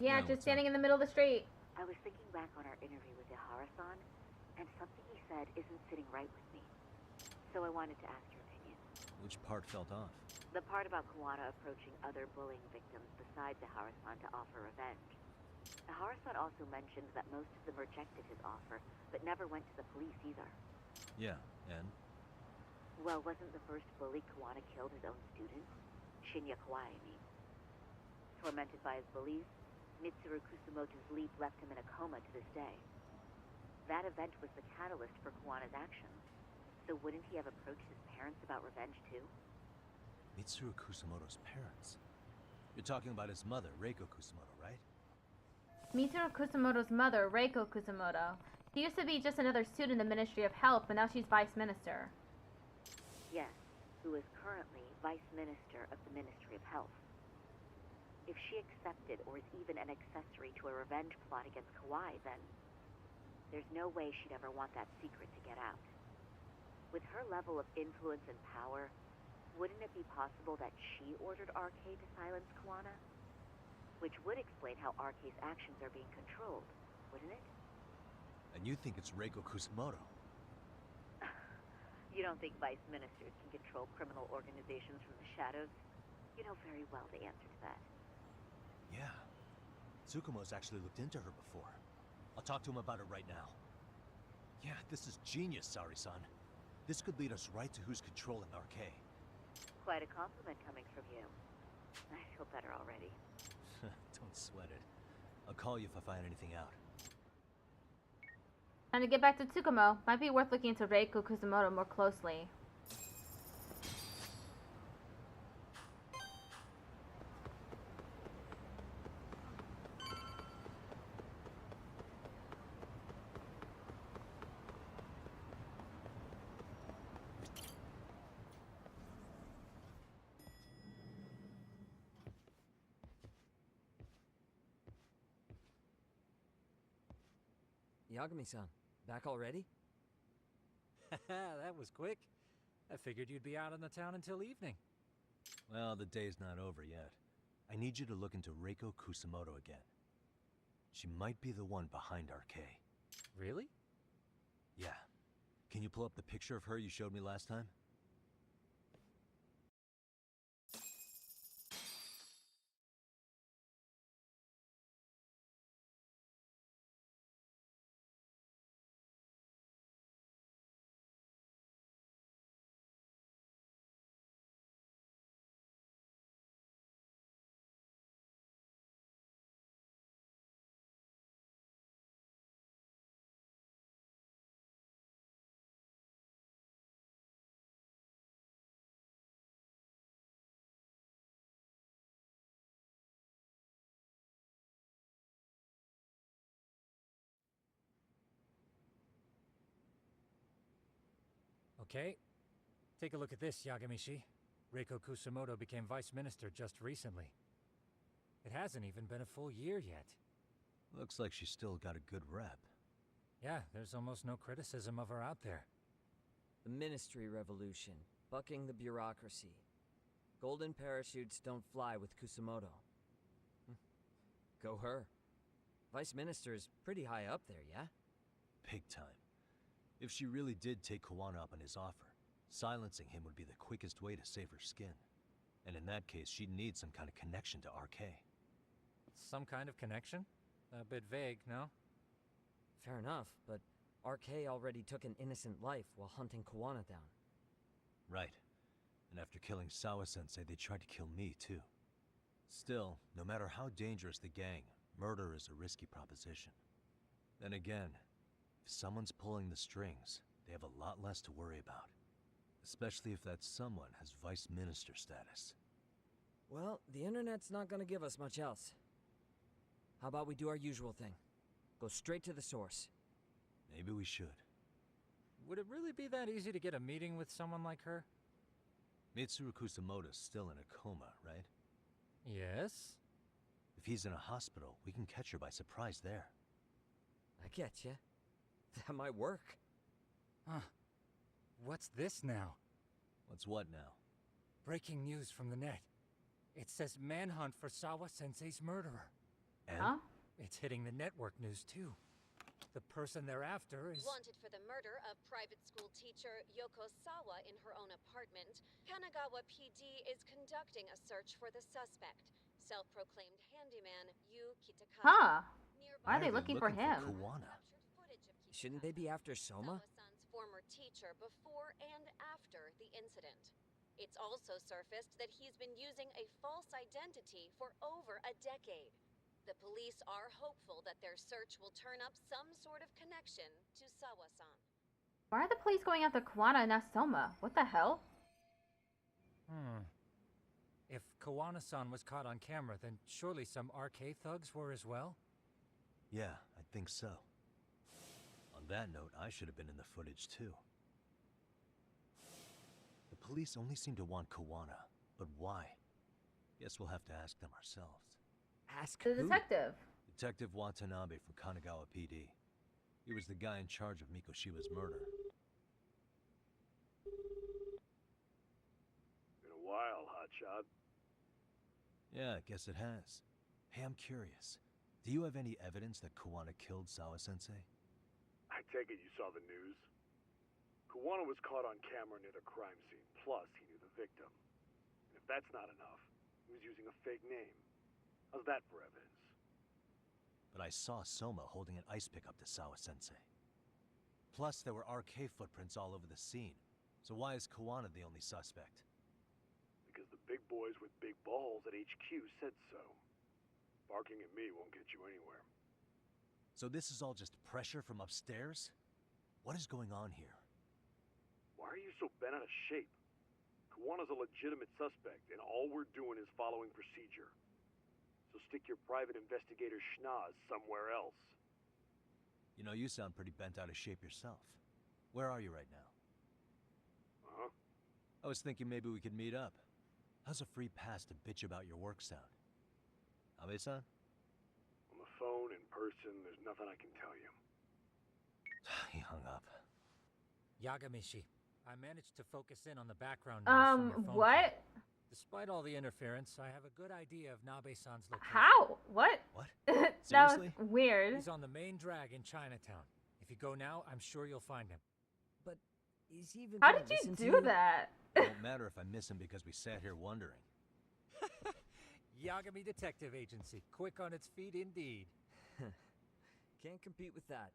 Yeah, just standing in the middle of the street. I was thinking back on our interview with Ihara-san, and something he said isn't sitting right with me. So I wanted to ask your opinion. Which part felt off? The part about Kuwana approaching other bullying victims besides Ihara-san to offer revenge. Ihara-san also mentioned that most of them rejected his offer, but never went to the police either. Yeah, and? Well, wasn't the first bully Kuwana killed his own student? Shinya Kawai, I mean. Tormented by his bullies, Mitsuru Kusumoto's leap left him in a coma to this day. That event was the catalyst for Kuwana's actions. So wouldn't he have approached his parents about revenge too? Mitsuru Kusumoto's parents? You're talking about his mother, Reiko Kusumoto, right? Mitsuru Kusumoto's mother, Reiko Kusumoto. She used to be just another student in the Ministry of Health, but now she's Vice Minister. Yes, who is currently Vice Minister of the Ministry of Health. If she accepted or is even an accessory to a revenge plot against Kawai, then there's no way she'd ever want that secret to get out. With her level of influence and power, wouldn't it be possible that she ordered RK to silence Kuwana? Which would explain how RK's actions are being controlled, wouldn't it? And you think it's Reiko Kusumoto? You don't think vice ministers can control criminal organizations from the shadows? You know very well the answer to that. Yeah. Tsukumo's actually looked into her before. I'll talk to him about it right now. Yeah, this is genius, Sari-san. This could lead us right to who's controlling RK. Quite a compliment coming from you. I feel better already. Don't sweat it. I'll call you if I find anything out. Time to get back to Tsukumo. Might be worth looking into Reiko Kusumoto more closely. Yagami-san, Back already? That was quick. I figured you'd be out in the town until evening. Well, the day's not over yet. I need you to look into Reiko Kusamoto again. She might be the one behind RK. Really? Yeah. Can you pull up the picture of her you showed me last time? Okay. Take a look at this, Yagamishi. Reiko Kusamoto became vice minister just recently. It hasn't even been a full year yet. Looks like she's still got a good rep. Yeah, there's almost no criticism of her out there. The Ministry Revolution, bucking the bureaucracy. Golden parachutes don't fly with Kusamoto. Go her. Vice Minister is pretty high up there, yeah? Big time. If she really did take Kawana up on his offer, silencing him would be the quickest way to save her skin. And in that case, she'd need some kind of connection to RK. Some kind of connection? A bit vague, no? Fair enough, but RK already took an innocent life while hunting Kawana down. Right. And after killing Sawa-sensei, they tried to kill me, too. Still, no matter how dangerous the gang, murder is a risky proposition. Then again, if someone's pulling the strings, they have a lot less to worry about. Especially if that someone has vice minister status. Well, the internet's not gonna give us much else. How about we do our usual thing? Go straight to the source. Maybe we should. Would it really be that easy to get a meeting with someone like her? Mitsuru Kusamoto's still in a coma, right? Yes? If he's in a hospital, we can catch her by surprise there. I get ya. That might work. Huh. What's this now? What's what now? Breaking news from the net. It says manhunt for Sawa-sensei's murderer. And? Huh? It's hitting the network news, too. The person they're after is... Wanted for the murder of private school teacher Yoko Sawa in her own apartment, Kanagawa PD is conducting a search for the suspect, self-proclaimed handyman Yu Kitakata. Huh? Nearby Why are they looking for him? Kawana? captured footage of Kitakata, Shouldn't they be after Soma? Sawa-san's former teacher, before and after the incident. It's also surfaced that he's been using a false identity for over a decade. The police are hopeful that their search will turn up some sort of connection to Sawa-san. Why are the police going after Kawana and not Soma? What the hell? If Kawana-san was caught on camera, then surely some RK thugs were as well? Yeah, I think so. On that note, I should have been in the footage too. The police only seem to want Kawana, but why? Guess we'll have to ask them ourselves. Ask The who? detective. Detective Watanabe from Kanagawa PD. He was the guy in charge of Mikoshiba's murder. Been a while, hotshot. Yeah, I guess it has. Hey, I'm curious. Do you have any evidence that Kawana killed Sawa-sensei? I take it you saw the news? Kawana was caught on camera near the crime scene, plus he knew the victim. And if that's not enough, he was using a fake name. How's that for evidence? But I saw Soma holding an ice pick up to Sawa-sensei. Plus, there were RK footprints all over the scene. So why is Kawana the only suspect? Because the big boys with big balls at HQ said so. Barking at me won't get you anywhere. So this is all just pressure from upstairs? What is going on here? Why are you so bent out of shape? Kawana's a legitimate suspect, and all we're doing is following procedure. So stick your private investigator schnoz somewhere else. You know, you sound pretty bent out of shape yourself. Where are you right now? Uh-huh. I was thinking maybe we could meet up. How's a free pass to bitch about your work sound? Abe-san? On the phone, in person, there's nothing I can tell you. He hung up. Yagamishi, I managed to focus in on the background noise from your phone What? call. Despite all the interference, I have a good idea of Nabe-san's location. How? What? What? That Seriously? was weird. He's on the main drag in Chinatown. If you go now, I'm sure you'll find him. But is he even How gonna did you listen to do you? that? It won't matter if I miss him because we sat here wondering. Yagami Detective Agency. Quick on its feet indeed. Can't compete with that.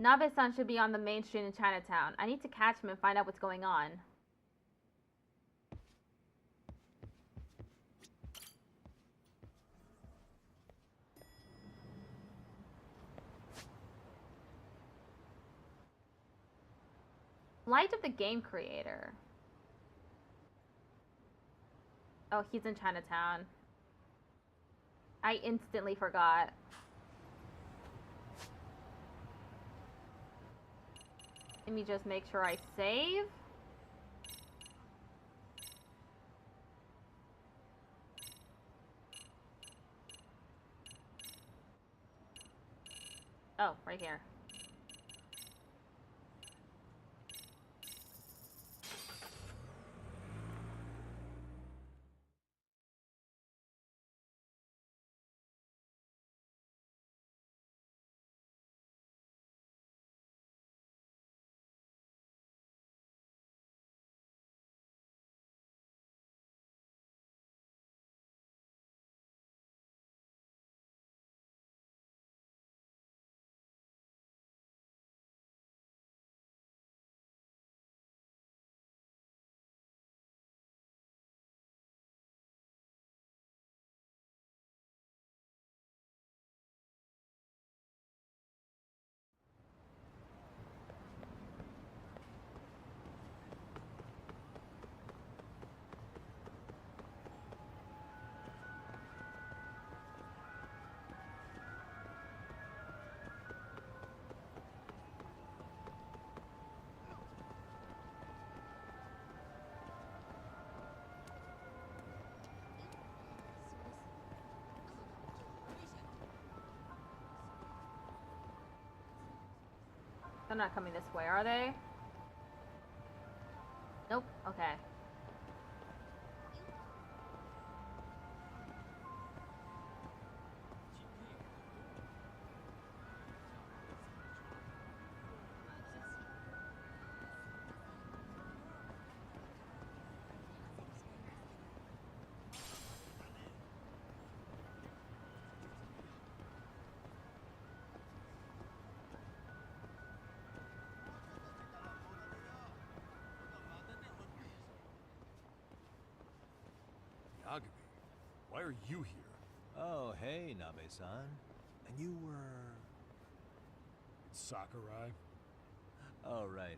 Nabe-san should be on the main street in Chinatown. I need to catch him and find out what's going on. Light of the game creator. Oh, he's in Chinatown. I instantly forgot. Let me just make sure I save. Oh, right here. They're not coming this way, are they? Nope. Okay. Yagami, why are you here? Oh, hey, Nabe-san. And you were... Sakurai? Oh, right.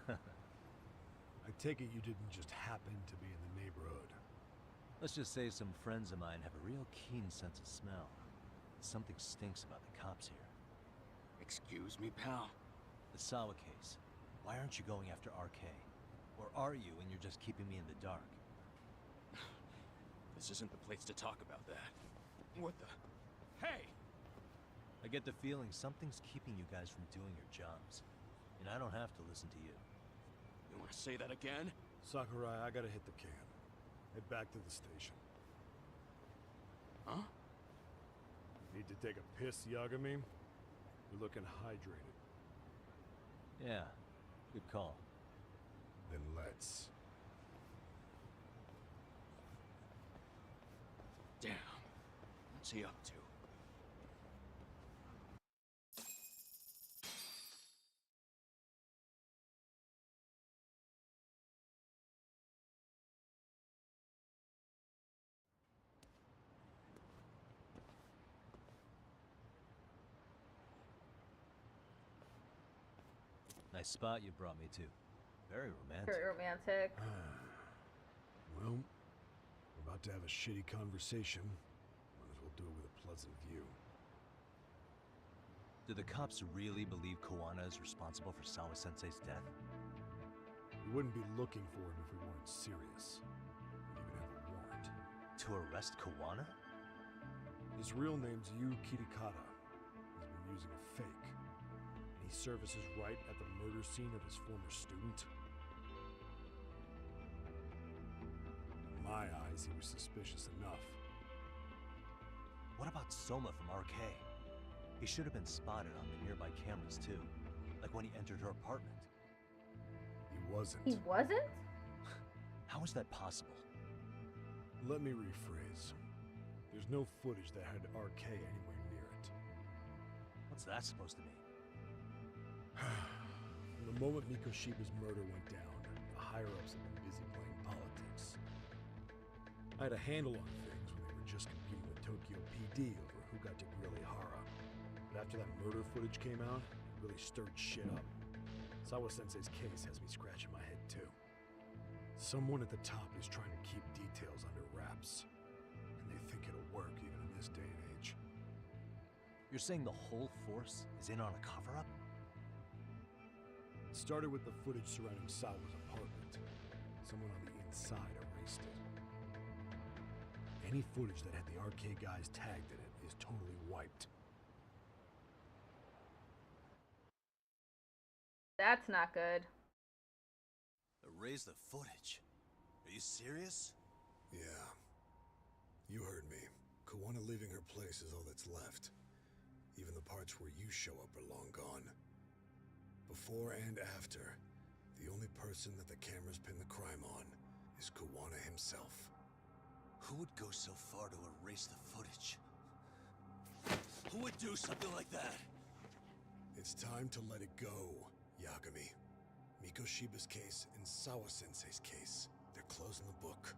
I take it you didn't just happen to be in the neighborhood. Let's just say some friends of mine have a real keen sense of smell. Something stinks about the cops here. Excuse me, pal? The Sawa case. Why aren't you going after RK? Or are you, and you're just keeping me in the dark? This isn't the place to talk about that. What the... Hey! I get the feeling something's keeping you guys from doing your jobs. And I don't have to listen to you. You want to say that again? Sakurai, I gotta hit the can. Head back to the station. Huh? Need to take a piss, Yagami? You're looking hydrated. Yeah, good call. Then let's. Damn. What's he up to? Nice spot you brought me to. Very romantic. Very romantic. Well, we're about to have a shitty conversation. Might as well do it with a pleasant view. Do the cops really believe Koana is responsible for Sawa-sensei's death? We wouldn't be looking for him if we weren't serious. We even have a warrant. To arrest Koana? His real name's Yu Kitakata. He's been using a fake. And he he surfaces right at the murder scene of his former student. In my eyes, he was suspicious enough. What about Soma from RK? He should have been spotted on the nearby cameras too, like when he entered her apartment. He wasn't. He wasn't? How is that possible? Let me rephrase. There's no footage that had RK anywhere near it. What's that supposed to mean? From the moment Mikoshiba's murder went down, the higher-ups have been busy playing politics. I had a handle on things when they were just competing with Tokyo PD over who got to grill Ihara. But after that murder footage came out, it really stirred shit up. Sawa-sensei's case has me scratching my head too. Someone at the top is trying to keep details under wraps. And they think it'll work even in this day and age. You're saying the whole force is in on a cover-up? It started with the footage surrounding Sawa's apartment. Someone on the inside erased it. Any footage that had the RK guys tagged in it is totally wiped. That's not good. Erase the footage? Are you serious? Yeah. You heard me. Kawana leaving her place is all that's left. Even the parts where you show up are long gone. Before and after, the only person that the cameras pin the crime on is Kawana himself. Who would go so far to erase the footage? Who would do something like that? It's time to let it go, Yagami. Mikoshiba's case and Sawa-sensei's case, they're closing the book.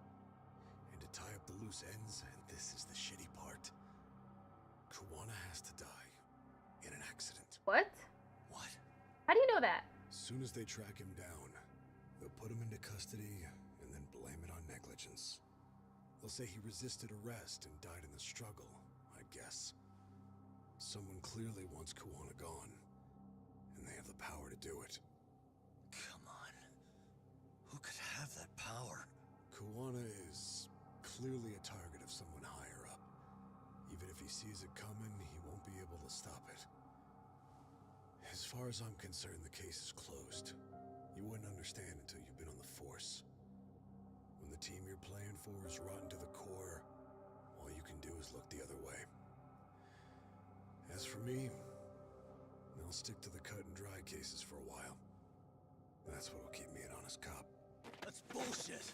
And to tie up the loose ends, and this is the shitty part, Kawana has to die in an accident. What? What? How do you know that? As soon as they track him down, they'll put him into custody and then blame it on negligence. They'll say he resisted arrest and died in the struggle, I guess. Someone clearly wants Kawana gone, and they have the power to do it. Come on. Who could have that power? Kawana is clearly a target of someone higher up. Even if he sees it coming, he won't be able to stop it. As far as I'm concerned, the case is closed. You wouldn't understand until you've been on the force. When the team you're playing for is rotten to the core, all you can do is look the other way. As for me, I'll stick to the cut and dry cases for a while. That's what'll keep me an honest cop. That's bullshit!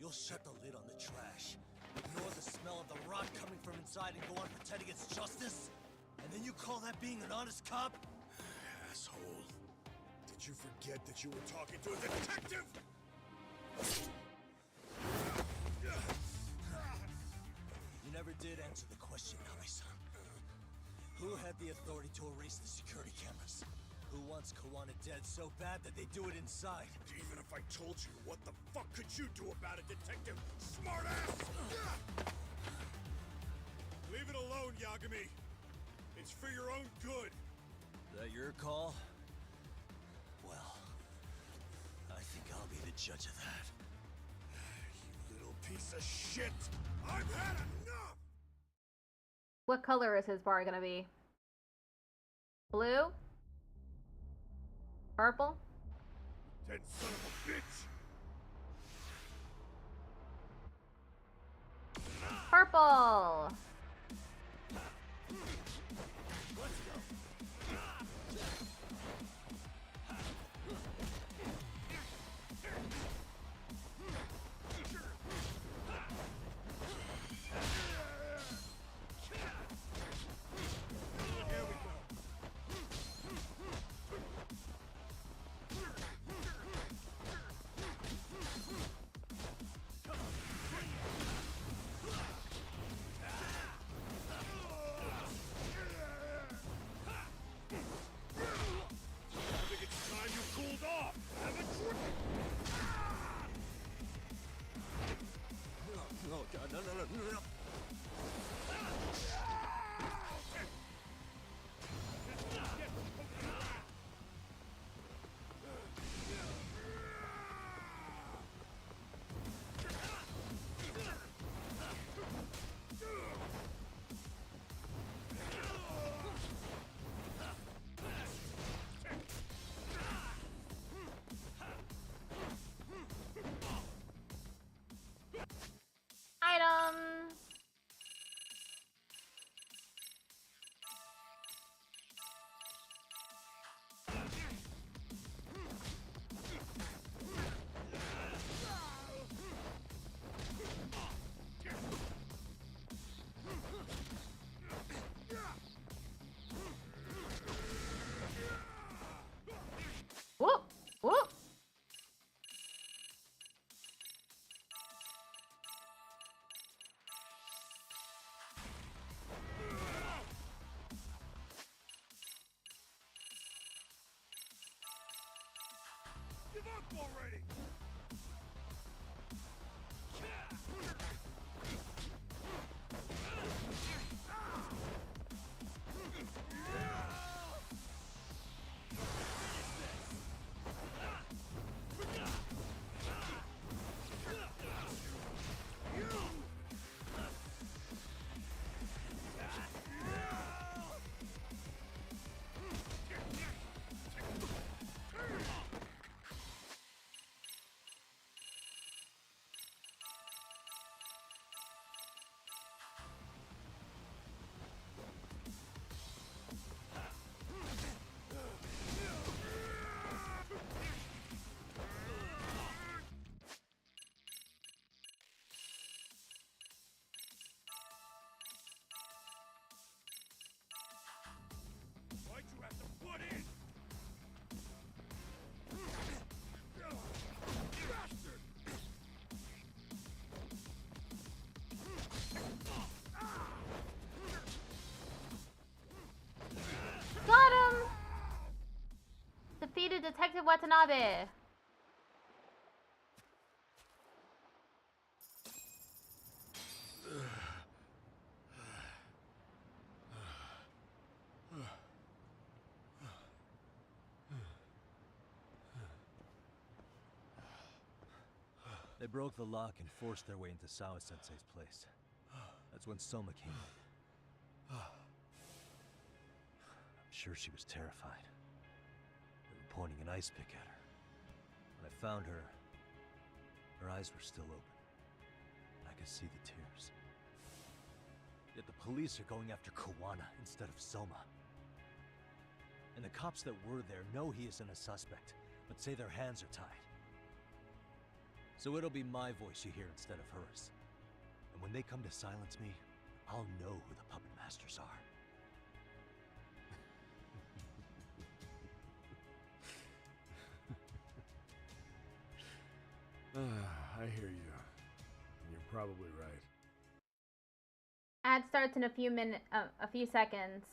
You'll shut the lid on the trash, ignore the smell of the rot coming from inside, and go on pretending it's justice? And then you call that being an honest cop? Asshole. Did you forget that you were talking to a detective? You never did answer the question, Nami-san. Who had the authority to erase the security cameras? Who wants Kawana dead so bad that they do it inside? Even if I told you, what the fuck could you do about it, detective? Smartass! Leave it alone, Yagami. It's for your own good. Is that your call? Well, I think I'll be the judge of that. You little piece of shit! I've had enough! What color is his bar gonna be? Blue? Purple? Dead son of a bitch! Purple! Give up already! Why'd you have to butt in? Bastard! Got him! Defeated Detective Watanabe. They broke the lock and forced their way into Sawa-sensei's place. That's when Soma came in. I'm sure she was terrified. They were pointing an ice pick at her. When I found her, her eyes were still open. I could see the tears. Yet the police are going after Kawana instead of Soma. And the cops that were there know he isn't a suspect, but say their hands are tied. So it'll be my voice you hear instead of hers. And when they come to silence me, I'll know who the puppet masters are. I hear you. You're probably right. Ad starts in a few seconds.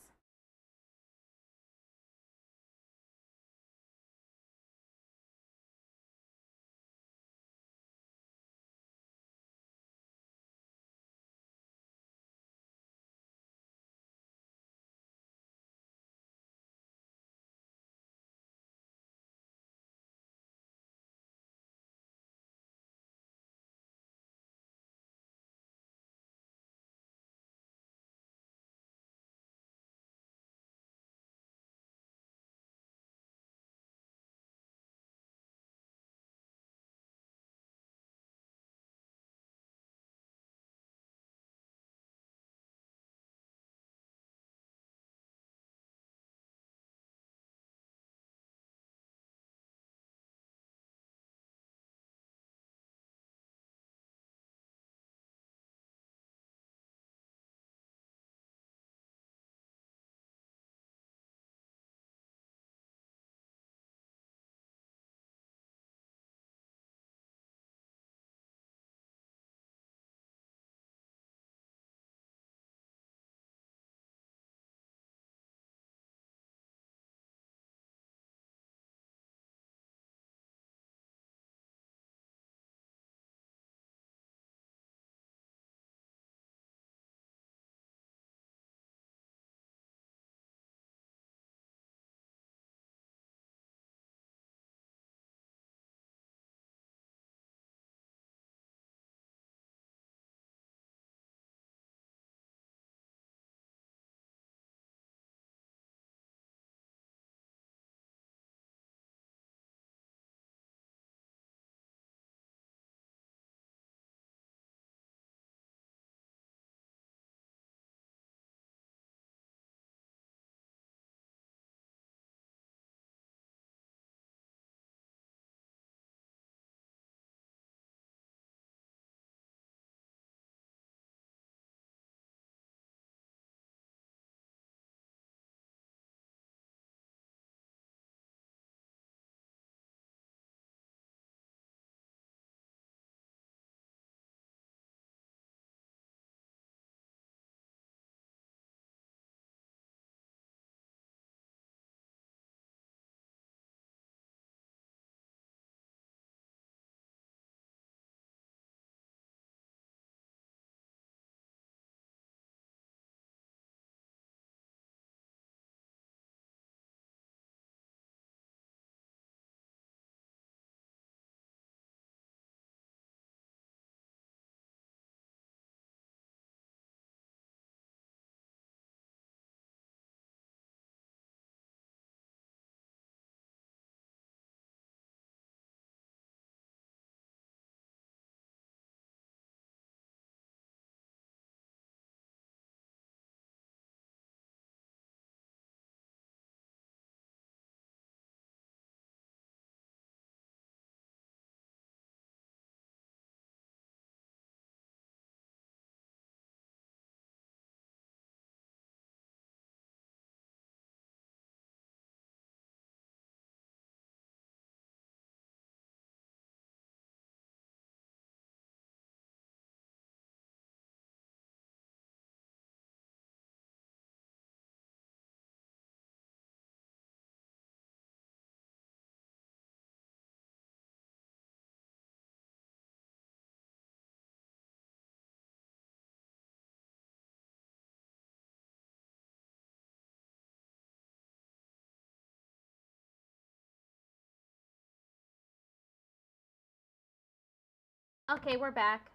Okay, we're back.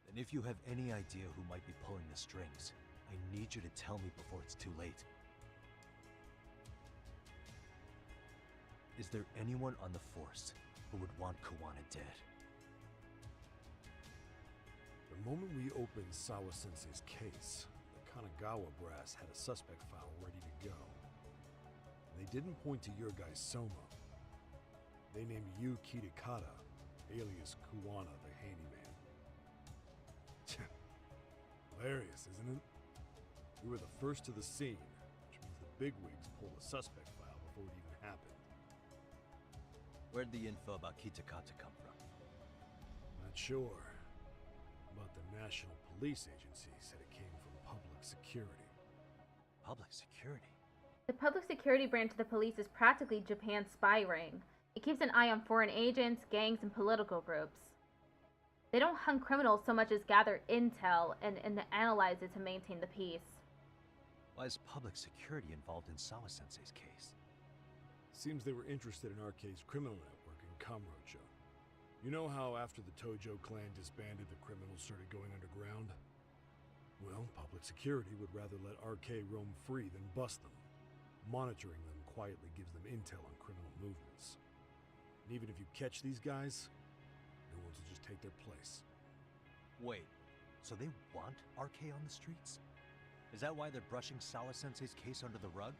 And if you have any idea who might be pulling the strings, I need you to tell me before it's too late. Is there anyone on the force who would want Kuwana dead? The moment we opened Sawa-sensei's case, the Kanagawa brass had a suspect file ready to go. They didn't point to your guy Soma. They named you Kitakata, alias Kuwana the handyman. Hilarious, isn't it? We were the first to the scene, which means the bigwigs pulled the suspect file before it even happened. Where'd the info about Kitakata come from? Not sure. But the National Police Agency said it came from public security. Public security? The public security branch of the police is practically Japan's spy ring. It keeps an eye on foreign agents, gangs, and political groups. They don't hunt criminals so much as gather intel and analyze it to maintain the peace. Why is public security involved in Sawa-sensei's case? Seems they were interested in RK's criminal network in Kamurocho. You know how after the Tojo clan disbanded, the criminals started going underground? Well, public security would rather let RK roam free than bust them. Monitoring them quietly gives them intel on criminal movements. And even if you catch these guys, new ones will just take their place. Wait, so they want RK on the streets? Is that why they're brushing Sawa-sensei's case under the rug?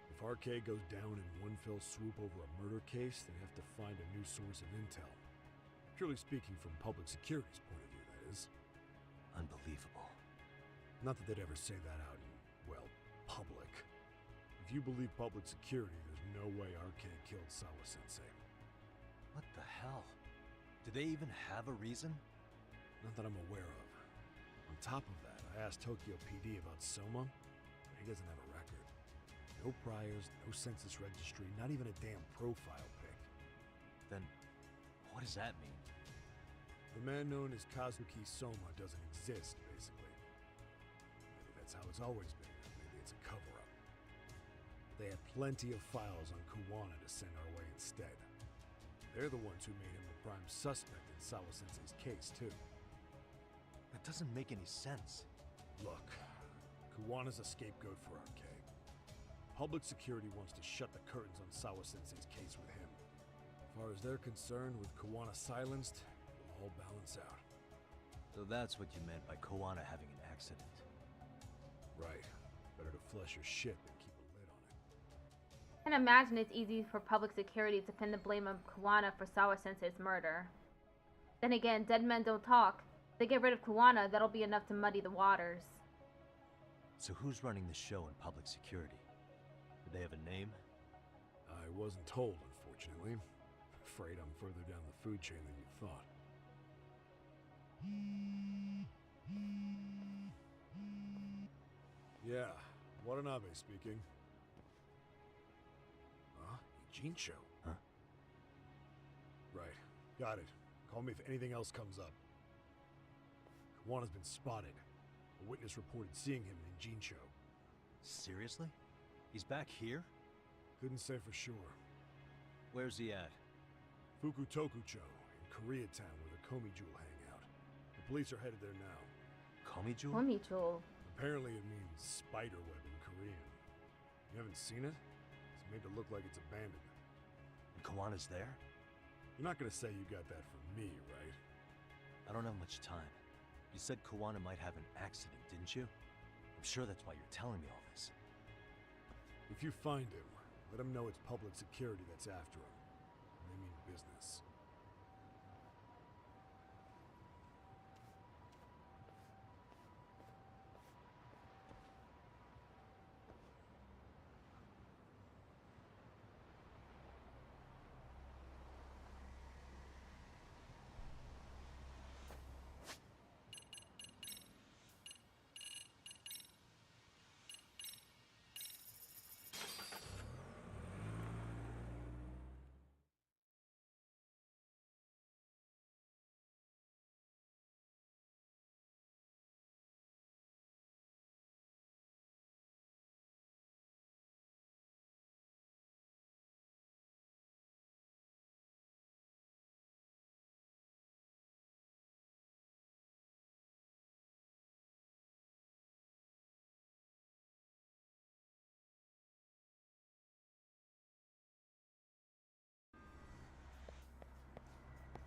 If RK goes down in one fell swoop over a murder case, they have to find a new source of intel. Purely speaking, from public security's point of view, that is. Unbelievable. Not that they'd ever say that out in, well, public. If you believe public security, there's no way RK killed Sawa-sensei. What the hell? Do they even have a reason? Not that I'm aware of. On top of that, I asked Tokyo PD about Soma, but he doesn't have a record. No priors, no census registry, not even a damn profile pic. Then, what does that mean? The man known as Kazuki Soma doesn't exist, basically. Maybe that's how it's always been, or maybe it's a cover-up. They have plenty of files on Kuwana to send our way instead. They're the ones who made him the prime suspect in Sawa-sensei's case, too. That doesn't make any sense. Look, Kuwana's a scapegoat for RK. Public security wants to shut the curtains on Sawa-sensei's case with him. As far as they're concerned, with Kuwana silenced, it'll all balance out. So that's what you meant by Kuwana having an accident. Right. Better to flush your shit than keep a lid on it. And imagine it's easy for public security to pin the blame on Kuwana for Sawa-sensei's murder. Then again, dead men don't talk. If they get rid of Kuwana, that'll be enough to muddy the waters. So who's running the show in public security? Do they have a name? I wasn't told, unfortunately. Afraid I'm further down the food chain than you thought. Yeah, Watanabe speaking. Huh? Ijincho? Huh? Right. Got it. Call me if anything else comes up. Kuwana's been spotted. A witness reported seeing him in Ijincho. Seriously? He's back here? Couldn't say for sure. Where's he at? Fukutokucho, in Koreatown, where the Komi Jewel hang out. The police are headed there now. Komi Jewel? Komi Jewel. Apparently it means spider web in Korean. You haven't seen it? It's made to look like it's abandoned. And Kuwana's there? You're not gonna say you got that from me, right? I don't have much time. You said Kuwana might have an accident, didn't you? I'm sure that's why you're telling me all this. If you find him, let him know it's public security that's after him. And they mean business.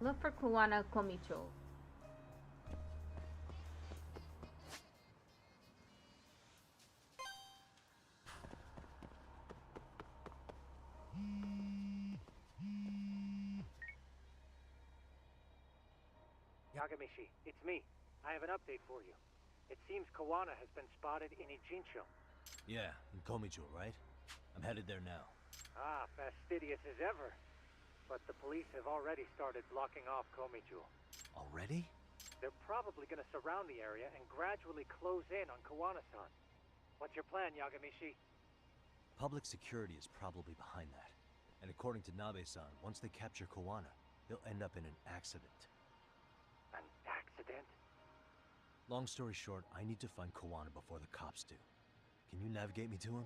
Look for Kuwana Komicho. Yagamishi, it's me. I have an update for you. It seems Kawana has been spotted in Ijincho. Yeah, in Komicho, right? I'm headed there now. Ah, fastidious as ever. But the police have already started blocking off Komicho. Already? They're probably gonna surround the area and gradually close in on Kawana-san. What's your plan, Yagamishi? Public security is probably behind that. And according to Nabe-san, once they capture Kawana, they'll end up in an accident. An accident? Long story short, I need to find Kawana before the cops do. Can you navigate me to him?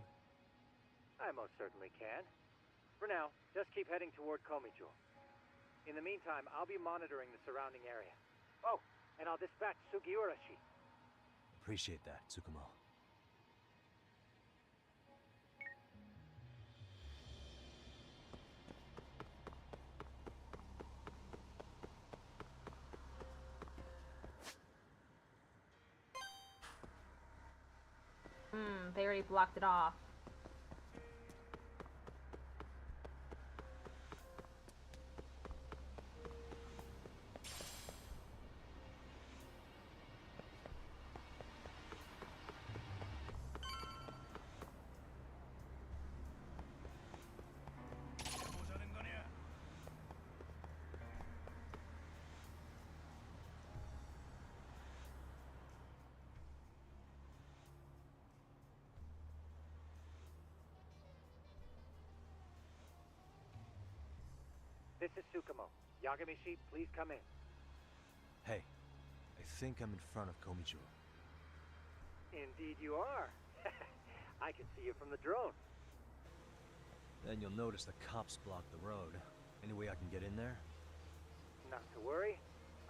I most certainly can. For now, just keep heading toward Komicho. In the meantime, I'll be monitoring the surrounding area. Oh, and I'll dispatch Sugiurashi. Appreciate that, Tsukumo. They already blocked it off. This is Tsukumo. Yagamishi, please come in. Hey, I think I'm in front of Komicho. Indeed you are. I can see you from the drone. Then you'll notice the cops block the road. Any way I can get in there? Not to worry.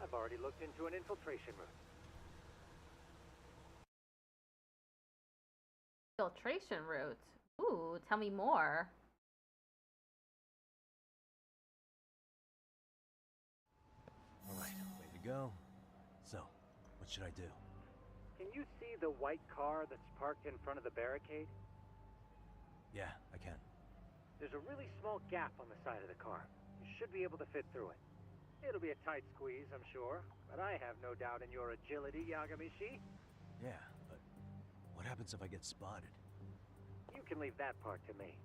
I've already looked into an infiltration route. Filtration route. Ooh, tell me more. Alright, way to go. So, what should I do? Can you see the white car that's parked in front of the barricade? Yeah, I can. There's a really small gap on the side of the car. You should be able to fit through it. It'll be a tight squeeze, I'm sure, but I have no doubt in your agility, Yagamishi. Yeah, but what happens if I get spotted? You can leave that part to me.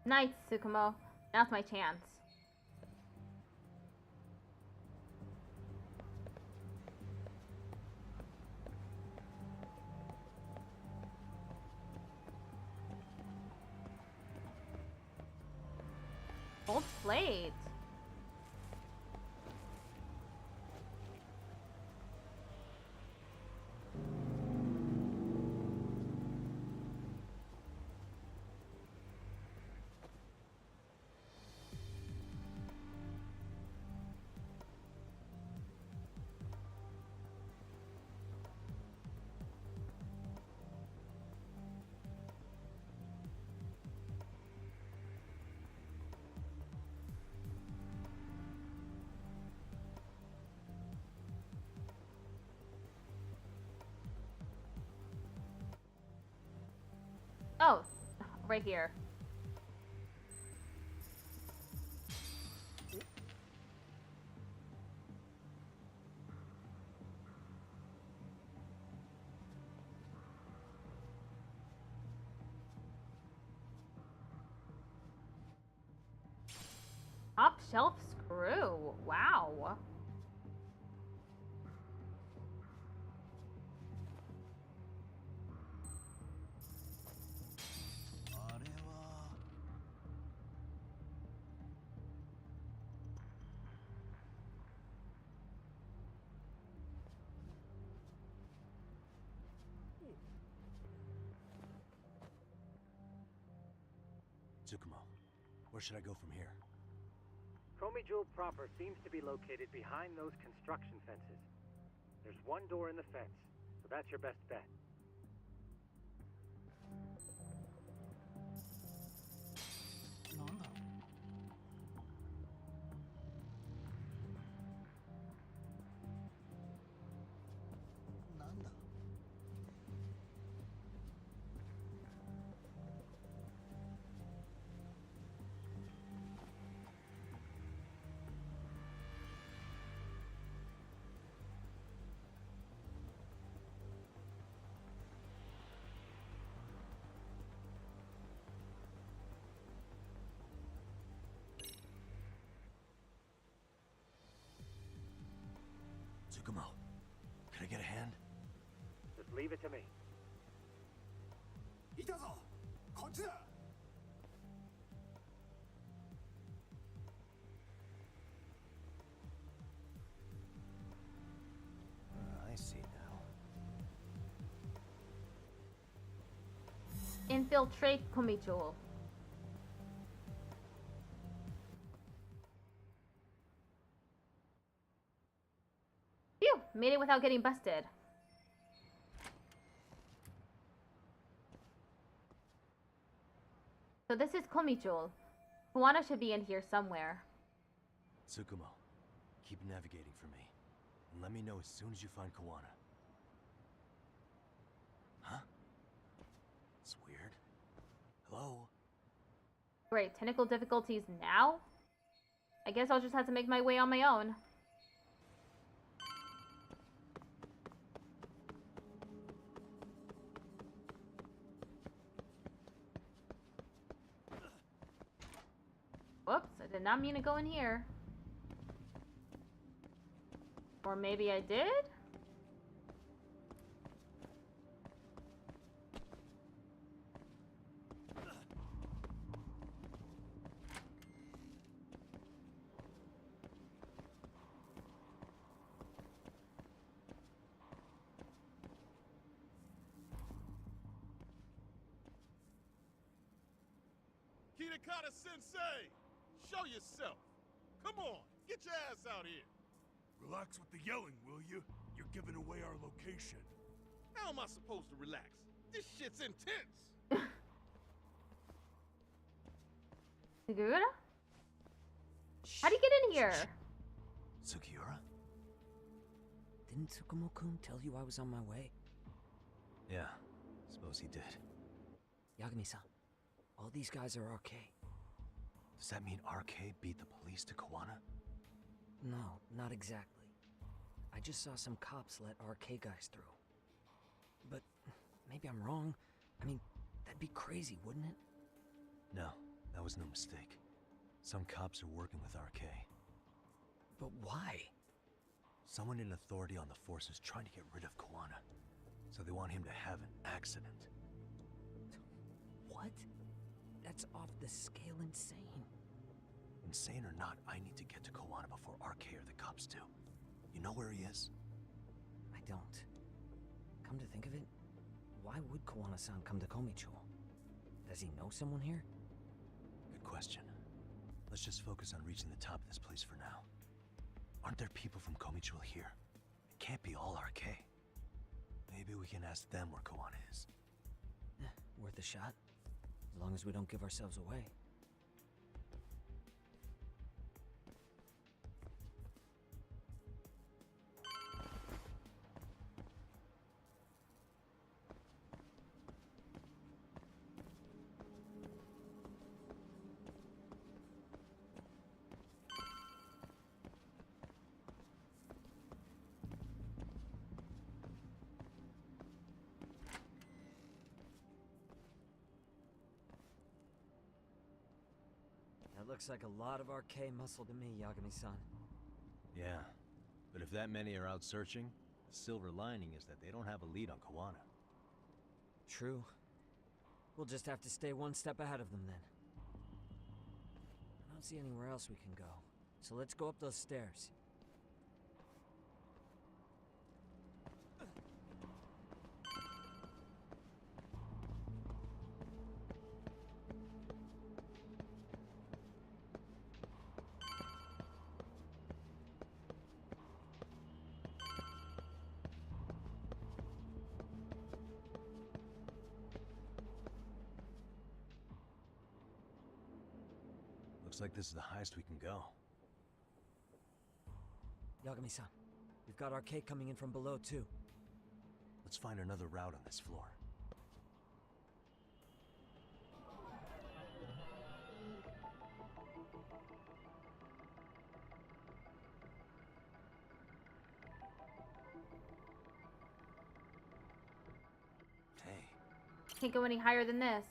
Nice, Tsukumo. Now's my chance. Old plate. Oh, right here. Top shelf screw. Wow. Tsukumo, where should I go from here? Komijo proper seems to be located behind those construction fences. There's one door in the fence, so that's your best bet. Tsukumo, can I get a hand? Just leave it to me. I see now. Infiltrate Komicho. Phew! Made it without getting busted. So this is Komicho. Kuwana should be in here somewhere. Tsukumo, keep navigating for me. And let me know as soon as you find Kuwana. Huh? It's weird. Hello? Great, technical difficulties now? I guess I'll just have to make my way on my own. Whoops, I did not mean to go in here. Or maybe I did? Kitakata Sensei! Show yourself! Come on, get your ass out here! Relax with the yelling, will you? You're giving away our location. How am I supposed to relax? This shit's intense! Sugiura? How'd you get in here? Sugiura? Didn't Tsukumo-kun tell you I was on my way? Yeah, suppose he did. Yagami-san, all these guys are RK. Does that mean RK beat the police to Kuwana? No, not exactly. I just saw some cops let RK guys through. But maybe I'm wrong. I mean, that'd be crazy, wouldn't it? No, that was no mistake. Some cops are working with RK. But why? Someone in authority on the force is trying to get rid of Kuwana. So they want him to have an accident. What? That's off the scale insane. Insane or not, I need to get to Kuwana before RK or the cops do. You know where he is? I don't. Come to think of it, why would Kuwana-san come to Komicho? Does he know someone here? Good question. Let's just focus on reaching the top of this place for now. Aren't there people from Komicho here? It can't be all RK. Maybe we can ask them where Kuwana is. Worth a shot. As long as we don't give ourselves away. That looks like a lot of RK muscle to me, Yagami-san. Yeah, but if that many are out searching, the silver lining is that they don't have a lead on Kuwana. True. We'll just have to stay one step ahead of them then. I don't see anywhere else we can go, so let's go up those stairs. Looks like this is the highest we can go. Yagami-san, we've got RK coming in from below too. Let's find another route on this floor. Hey. Can't go any higher than this.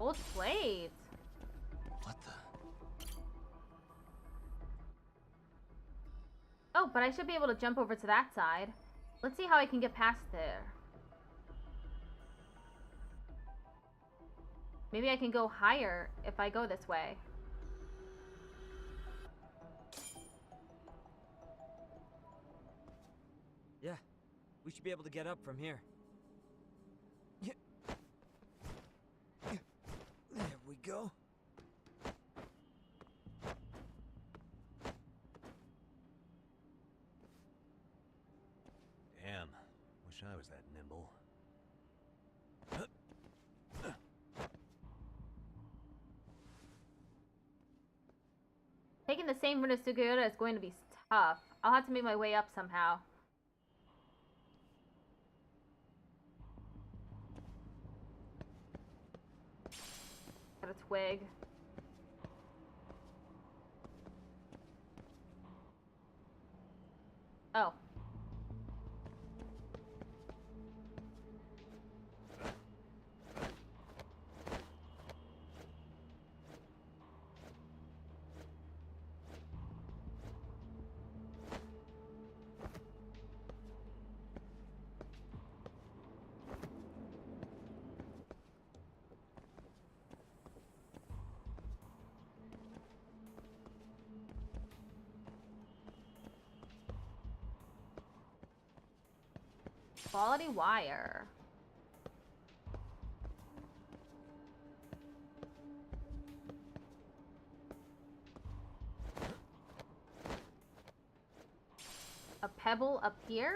Gold plate. What the? Oh, but I should be able to jump over to that side. Let's see how I can get past there. Maybe I can go higher if I go this way. Yeah, we should be able to get up from here. There we go. Damn, wish I was that nimble. Taking the same route as Sugiura is going to be tough. I'll have to make my way up somehow. Got a twig. Oh. Quality wire. A pebble up here?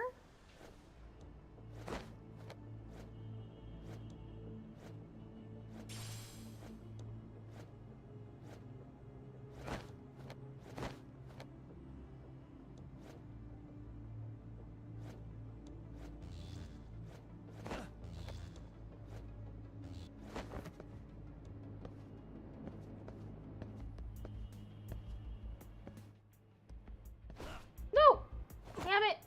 No! Damn it!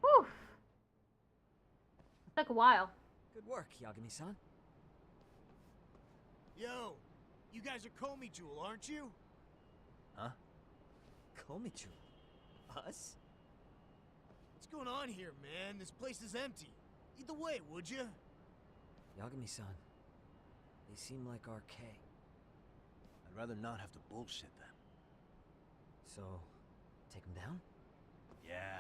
Whew. It took a while. Good work, Yagami-san. Yo, you guys are Komi Jewel, aren't you? Huh? Komichu? Us? What's going on here, man? This place is empty. Lead the way, would you? Yagami-san, they seem like RK. I'd rather not have to bullshit them. So, take them down? Yeah.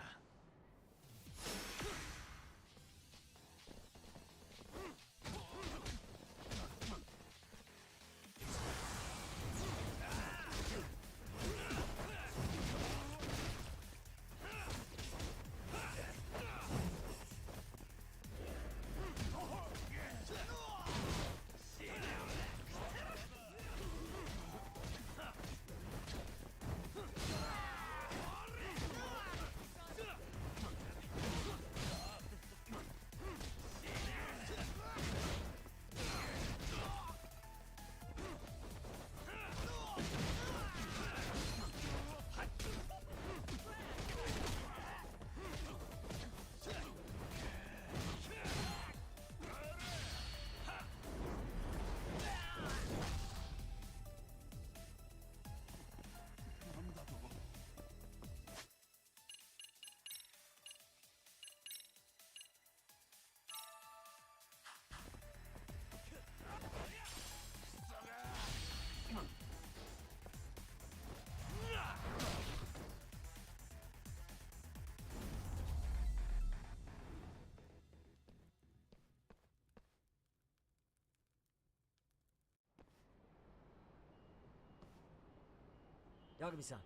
Yagami-san,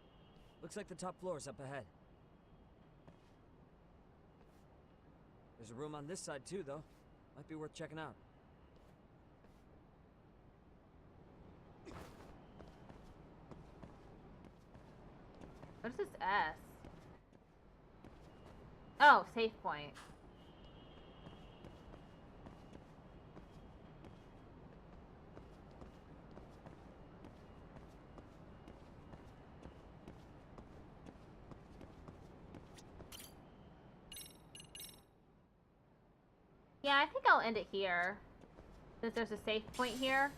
looks like the top floor is up ahead. There's a room on this side too, though. Might be worth checking out. What is this S? Oh, safe point. Yeah, I think I'll end it here, since there's a safe point here.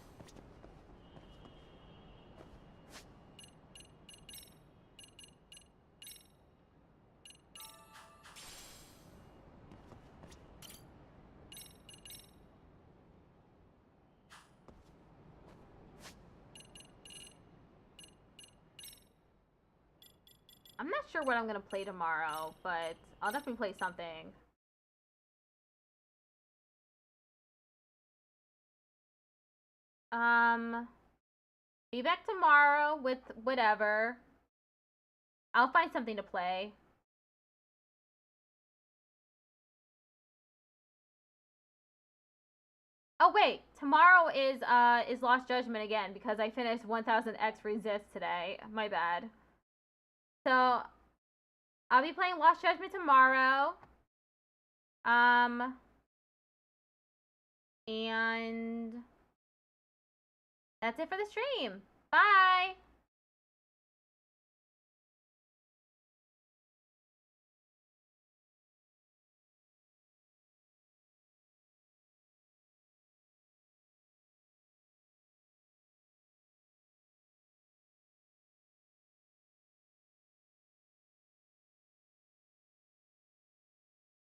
I'm not sure what I'm gonna play tomorrow, but I'll definitely play something. Be back tomorrow with whatever. I'll find something to play. Oh wait, tomorrow is Lost Judgment again because I finished 1000X Resist today. My bad. So I'll be playing Lost Judgment tomorrow. And that's it for the stream. Bye!